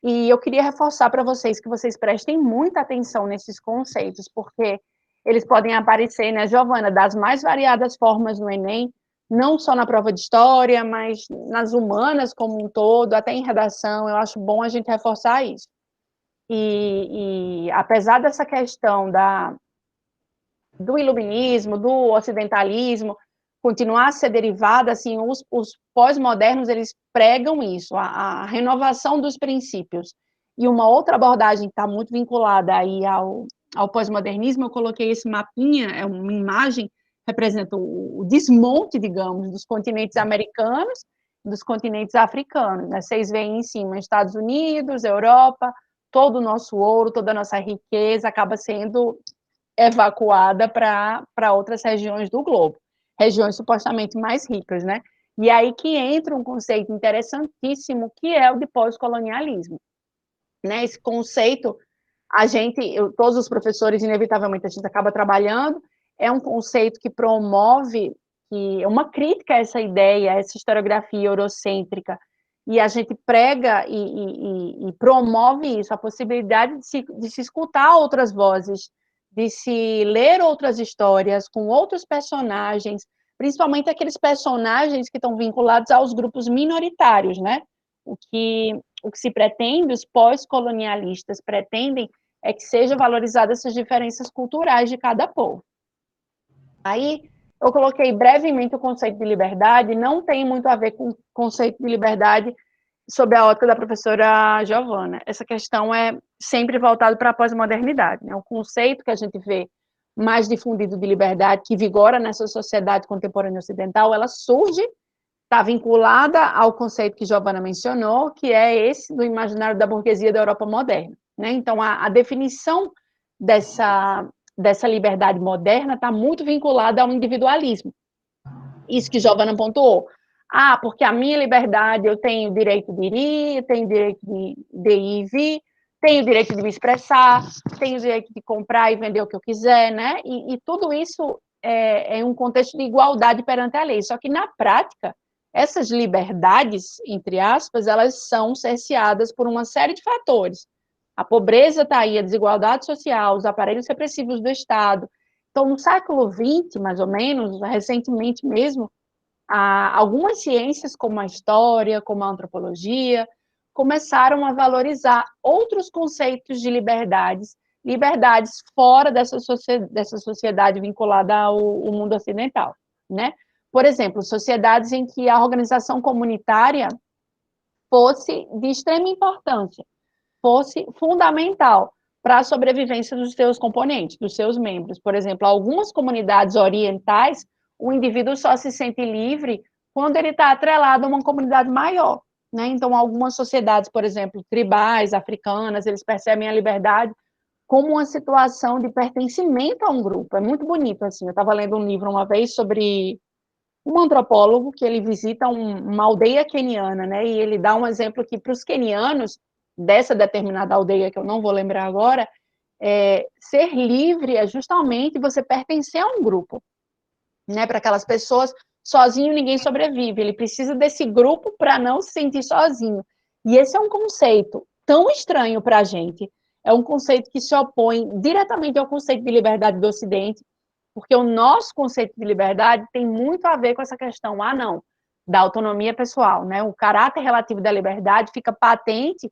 E eu queria reforçar para vocês que vocês prestem muita atenção nesses conceitos, porque eles podem aparecer, né, Giovana, das mais variadas formas no Enem, não só na prova de história, mas nas humanas como um todo, até em redação, eu acho bom a gente reforçar isso. E apesar dessa questão do iluminismo, do ocidentalismo, continuar a ser derivada, assim, os pós-modernos, eles pregam isso, a renovação dos princípios. E uma outra abordagem que está muito vinculada aí ao pós-modernismo, eu coloquei esse mapinha, é uma imagem, representa o desmonte, digamos, dos continentes americanos, dos continentes africanos, né? Vocês veem em cima Estados Unidos, Europa, todo o nosso ouro, toda a nossa riqueza acaba sendo evacuada para outras regiões do globo, regiões supostamente mais ricas, né? E aí que entra um conceito interessantíssimo, que é o de pós-colonialismo. Né? Esse conceito, todos os professores, inevitavelmente, a gente acaba trabalhando, é um conceito que promove uma crítica a essa ideia, a essa historiografia eurocêntrica, e a gente prega e promove isso, a possibilidade de se escutar outras vozes, de se ler outras histórias com outros personagens, principalmente aqueles personagens que estão vinculados aos grupos minoritários, né? O que se pretende, os pós-colonialistas pretendem, é que sejam valorizadas essas diferenças culturais de cada povo. Aí, eu coloquei brevemente o conceito de liberdade, não tem muito a ver com o conceito de liberdade sob a ótica da professora Giovana. Essa questão é sempre voltada para a pós-modernidade, né? O conceito que a gente vê mais difundido de liberdade, que vigora nessa sociedade contemporânea ocidental, ela surge, está vinculada ao conceito que Giovana mencionou, que é esse do imaginário da burguesia da Europa moderna. Né? Então, a definição dessa liberdade moderna está muito vinculada ao individualismo. Isso que Giovana pontuou. Porque a minha liberdade, eu tenho o direito de ir, eu tenho o direito de ir e vir, tenho o direito de me expressar, tenho o direito de comprar e vender o que eu quiser, né? E tudo isso é um contexto de igualdade perante a lei. Só que, na prática, essas liberdades, entre aspas, elas são cerceadas por uma série de fatores. A pobreza está aí, a desigualdade social, os aparelhos repressivos do Estado. Então, no século XX, mais ou menos, recentemente mesmo, algumas ciências, como a história, como a antropologia, começaram a valorizar outros conceitos de liberdades fora dessa sociedade vinculada ao mundo ocidental, né? Por exemplo, sociedades em que a organização comunitária fosse de extrema importância, fosse fundamental, para a sobrevivência dos seus componentes, dos seus membros. Por exemplo, algumas comunidades orientais, o indivíduo só se sente livre quando ele está atrelado a uma comunidade maior, né? Então, algumas sociedades, por exemplo, tribais, africanas, eles percebem a liberdade como uma situação de pertencimento a um grupo. É muito bonito, assim. Eu estava lendo um livro uma vez sobre um antropólogo que ele visita uma aldeia queniana, né? E ele dá um exemplo que para os quenianos, dessa determinada aldeia, que eu não vou lembrar agora, ser livre é justamente você pertencer a um grupo, né? Para aquelas pessoas, sozinho ninguém sobrevive, ele precisa desse grupo para não se sentir sozinho. E esse é um conceito tão estranho para a gente, é um conceito que se opõe diretamente ao conceito de liberdade do Ocidente, porque o nosso conceito de liberdade tem muito a ver com essa questão, não, da autonomia pessoal, né? O caráter relativo da liberdade fica patente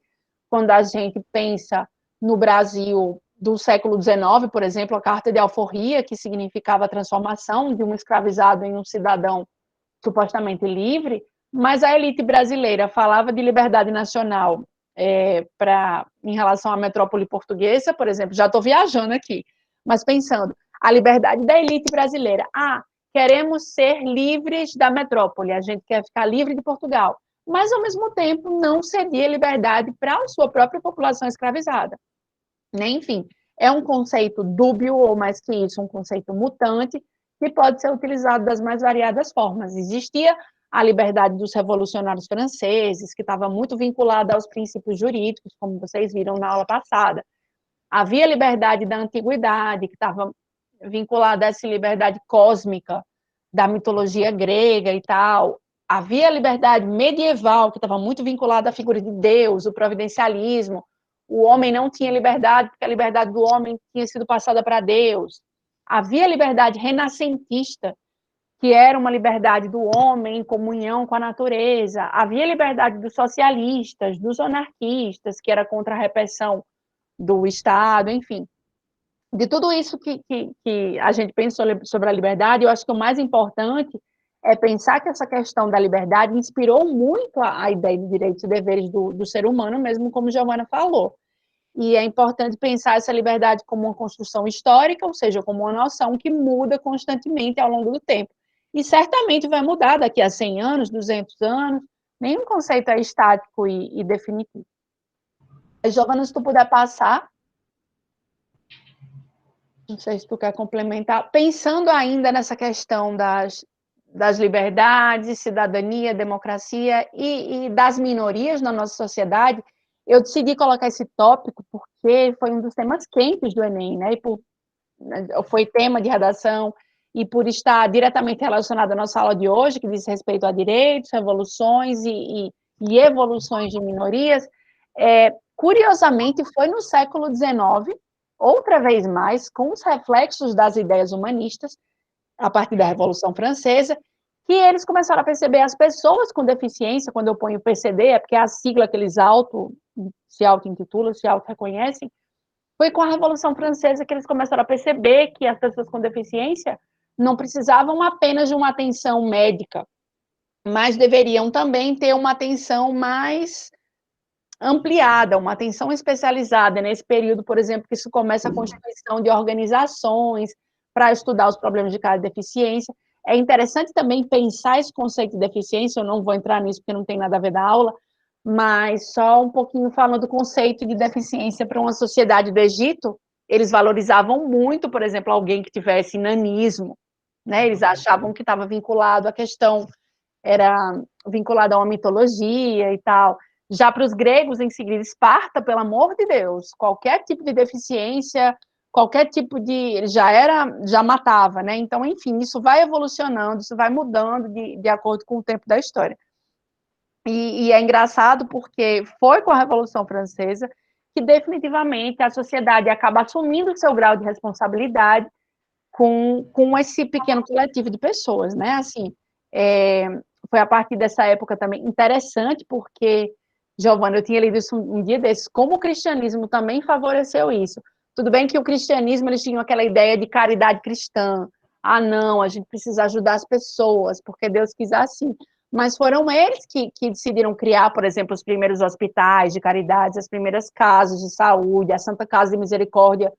quando a gente pensa no Brasil do século XIX, por exemplo, a Carta de Alforria, que significava a transformação de um escravizado em um cidadão supostamente livre, mas a elite brasileira falava de liberdade nacional em relação à metrópole portuguesa, por exemplo, já estou viajando aqui, mas pensando, a liberdade da elite brasileira. Queremos ser livres da metrópole, a gente quer ficar livre de Portugal, mas, ao mesmo tempo, não cedia liberdade para a sua própria população escravizada. Né? Enfim, é um conceito dúbio, ou mais que isso, um conceito mutante, que pode ser utilizado das mais variadas formas. Existia a liberdade dos revolucionários franceses, que estava muito vinculada aos princípios jurídicos, como vocês viram na aula passada. Havia a liberdade da antiguidade, que estava vinculada a essa liberdade cósmica da mitologia grega e tal. Havia a liberdade medieval, que estava muito vinculada à figura de Deus, o providencialismo. O homem não tinha liberdade, porque a liberdade do homem tinha sido passada para Deus. Havia a liberdade renascentista, que era uma liberdade do homem em comunhão com a natureza. Havia a liberdade dos socialistas, dos anarquistas, que era contra a repressão do Estado, enfim. De tudo isso que a gente pensa sobre a liberdade, eu acho que o mais importante é pensar que essa questão da liberdade inspirou muito a ideia de direitos e deveres do ser humano, mesmo como Giovana falou. E é importante pensar essa liberdade como uma construção histórica, ou seja, como uma noção que muda constantemente ao longo do tempo. E certamente vai mudar daqui a 100 anos, 200 anos, nenhum conceito é estático e definitivo. Giovana, se tu puder passar, não sei se tu quer complementar, pensando ainda nessa questão das liberdades, cidadania, democracia e das minorias na nossa sociedade, eu decidi colocar esse tópico porque foi um dos temas quentes do Enem, né? Foi tema de redação, e por estar diretamente relacionado à nossa aula de hoje, que diz respeito a direitos, revoluções e evoluções de minorias, curiosamente, foi no século XIX, outra vez mais, com os reflexos das ideias humanistas, a partir da Revolução Francesa, que eles começaram a perceber as pessoas com deficiência. Quando eu ponho PCD, é porque é a sigla que eles se auto-intitulam, se auto-reconhecem. Foi com a Revolução Francesa que eles começaram a perceber que as pessoas com deficiência não precisavam apenas de uma atenção médica, mas deveriam também ter uma atenção mais ampliada, uma atenção especializada nesse período, por exemplo, que isso começa a constituição de organizações para estudar os problemas de cada deficiência. É interessante também pensar esse conceito de deficiência, eu não vou entrar nisso porque não tem nada a ver da aula, mas só um pouquinho falando do conceito de deficiência para uma sociedade do Egito, eles valorizavam muito, por exemplo, alguém que tivesse nanismo, né? Eles achavam que estava vinculado à questão, era vinculado a uma mitologia e tal. Já para os gregos, em seguida, Esparta, pelo amor de Deus, qualquer tipo de deficiência, qualquer tipo de... ele já matava, né? Então, enfim, isso vai evolucionando, isso vai mudando de acordo com o tempo da história. E é engraçado porque foi com a Revolução Francesa que definitivamente a sociedade acaba assumindo o seu grau de responsabilidade com esse pequeno coletivo de pessoas, né? Assim, foi a partir dessa época também interessante, porque, Giovana, eu tinha lido isso um dia desses, como o cristianismo também favoreceu isso. Tudo bem que o cristianismo, eles tinham aquela ideia de caridade cristã. Não, a gente precisa ajudar as pessoas, porque Deus quis assim. mas foram eles que decidiram criar, por exemplo, os primeiros hospitais de caridade, as primeiras casas de saúde, a Santa Casa de Misericórdia.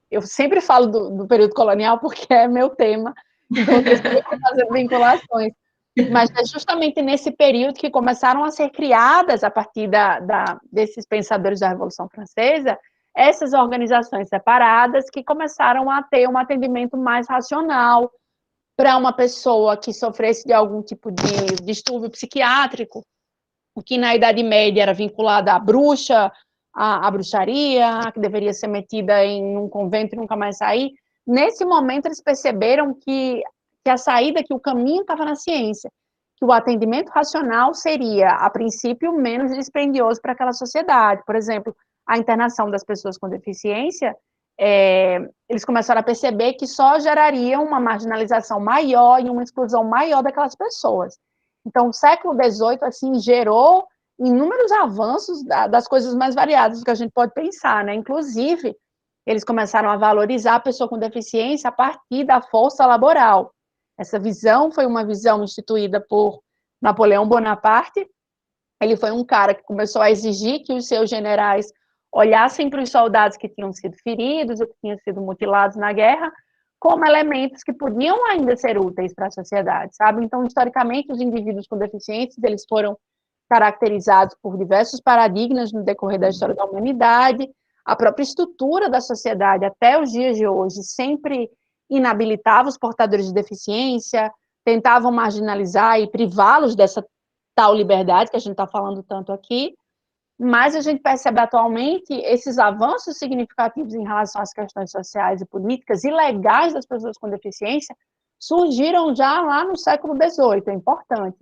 Eu sempre falo do período colonial porque é meu tema, então eu estou sempre fazendo vinculações. Mas é justamente nesse período que começaram a ser criadas, a partir desses pensadores da Revolução Francesa, essas organizações separadas que começaram a ter um atendimento mais racional para uma pessoa que sofresse de algum tipo de distúrbio psiquiátrico, o que na Idade Média era vinculado à bruxa, à bruxaria, que deveria ser metida em um convento e nunca mais sair. Nesse momento, eles perceberam que a saída, que o caminho estava na ciência, que o atendimento racional seria, a princípio, menos dispendioso para aquela sociedade. Por exemplo, a internação das pessoas com deficiência, eles começaram a perceber que só geraria uma marginalização maior e uma exclusão maior daquelas pessoas. Então, o século XVIII, assim, gerou inúmeros avanços das coisas mais variadas que a gente pode pensar, né? Inclusive, eles começaram a valorizar a pessoa com deficiência a partir da força laboral. Essa visão foi uma visão instituída por Napoleão Bonaparte. Ele foi um cara que começou a exigir que os seus generais olhassem para os soldados que tinham sido feridos ou que tinham sido mutilados na guerra como elementos que podiam ainda ser úteis para a sociedade, sabe? Então, historicamente, os indivíduos com deficiências, eles foram caracterizados por diversos paradigmas no decorrer da história da humanidade. A própria estrutura da sociedade, até os dias de hoje, sempre inabilitava os portadores de deficiência, tentavam marginalizar e privá-los dessa tal liberdade que a gente está falando tanto aqui, mas a gente percebe atualmente esses avanços significativos em relação às questões sociais e políticas e legais das pessoas com deficiência surgiram já lá no século XVIII, é importante.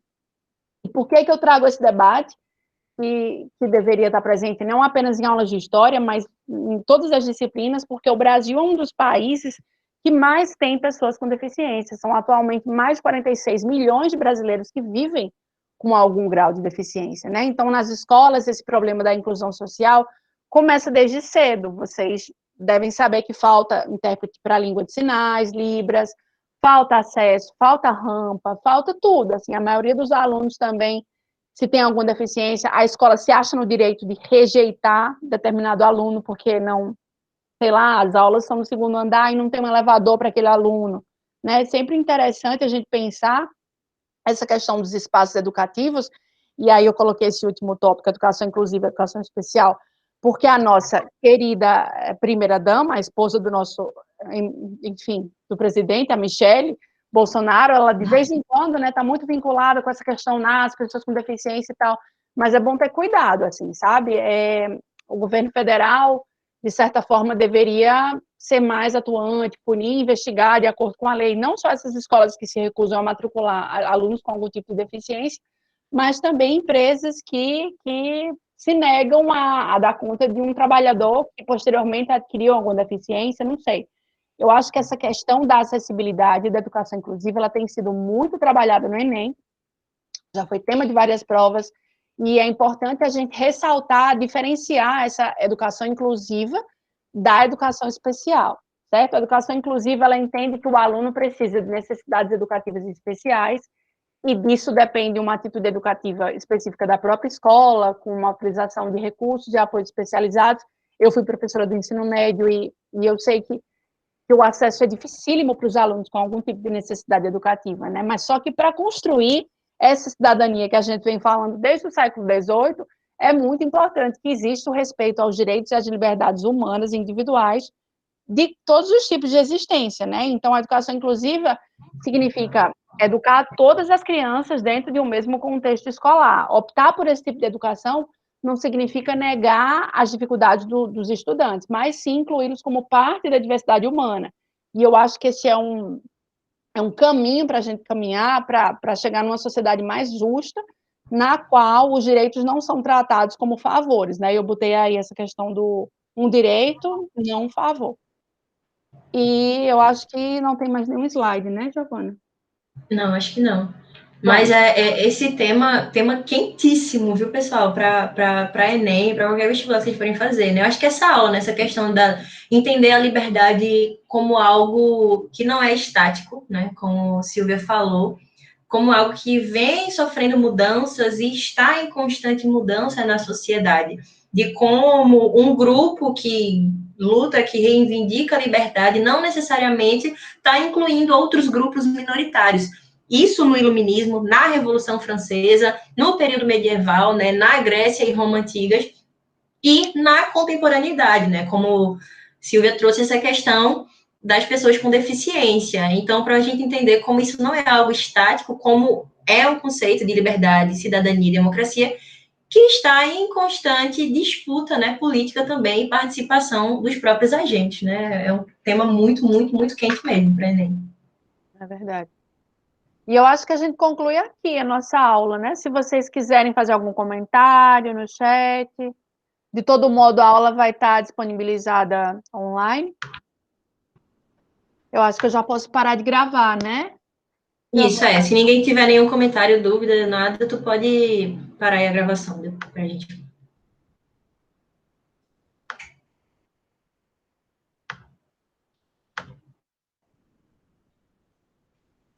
E por que eu trago esse debate, que deveria estar presente não apenas em aulas de história, mas em todas as disciplinas, porque o Brasil é um dos países que mais tem pessoas com deficiência. São atualmente mais de 46 milhões de brasileiros que vivem com algum grau de deficiência, né? Então, nas escolas, esse problema da inclusão social começa desde cedo. Vocês devem saber que falta intérprete para a língua de sinais, Libras, falta acesso, falta rampa, falta tudo. Assim, a maioria dos alunos também, se tem alguma deficiência, a escola se acha no direito de rejeitar determinado aluno, porque não, sei lá, as aulas são no segundo andar e não tem um elevador para aquele aluno, né? É sempre interessante a gente pensar essa questão dos espaços educativos, e aí eu coloquei esse último tópico, educação inclusiva, educação especial, porque a nossa querida primeira-dama, a esposa do nosso, enfim, do presidente, a Michele Bolsonaro, ela de vez em quando, né, está muito vinculada com essa questão nas pessoas com deficiência e tal, mas é bom ter cuidado, assim, sabe? O governo federal, de certa forma, deveria ser mais atuante, punir, investigar de acordo com a lei, não só essas escolas que se recusam a matricular alunos com algum tipo de deficiência, mas também empresas que se negam a dar conta de um trabalhador que posteriormente adquiriu alguma deficiência, não sei. Eu acho que essa questão da acessibilidade e da educação inclusiva, ela tem sido muito trabalhada no Enem, já foi tema de várias provas, e é importante a gente ressaltar, diferenciar essa educação inclusiva da educação especial, certo? A educação inclusiva, ela entende que o aluno precisa de necessidades educativas especiais, e disso depende uma atitude educativa específica da própria escola, com uma utilização de recursos de apoio especializados. Eu fui professora do ensino médio e eu sei que o acesso é dificílimo para os alunos com algum tipo de necessidade educativa, né? Mas só que para construir essa cidadania que a gente vem falando desde o século XVIII, é muito importante que exista o respeito aos direitos e às liberdades humanas e individuais de todos os tipos de existência, né? Então, a educação inclusiva significa educar todas as crianças dentro de um mesmo contexto escolar. Optar por esse tipo de educação não significa negar as dificuldades dos estudantes, mas sim incluí-los como parte da diversidade humana. E eu acho que esse é um caminho para a gente caminhar para chegar numa sociedade mais justa, na qual os direitos não são tratados como favores, né? Eu botei aí essa questão do um direito, não um favor. E eu acho que não tem mais nenhum slide, né, Giovana? Não, acho que não. Mas esse tema quentíssimo, viu, pessoal, para Enem, para qualquer vestibular que vocês forem fazer, né? Eu acho que essa aula, né, essa questão da entender a liberdade como algo que não é estático, né, como Silvia falou, como algo que vem sofrendo mudanças e está em constante mudança na sociedade, de como um grupo que luta, que reivindica a liberdade, não necessariamente está incluindo outros grupos minoritários. Isso no Iluminismo, na Revolução Francesa, no período medieval, né, na Grécia e Roma antigas, e na contemporaneidade, né, como Silvia trouxe essa questão das pessoas com deficiência. Então, para a gente entender como isso não é algo estático, como é o conceito de liberdade, cidadania e democracia, que está em constante disputa, né, política também e participação dos próprios agentes, né? É um tema muito, muito, muito quente mesmo para Enem. É verdade. E eu acho que a gente conclui aqui a nossa aula, né? Se vocês quiserem fazer algum comentário no chat, de todo modo a aula vai estar disponibilizada online. Eu acho que eu já posso parar de gravar, né? Isso, se ninguém tiver nenhum comentário, dúvida, nada, tu pode parar aí a gravação pra gente.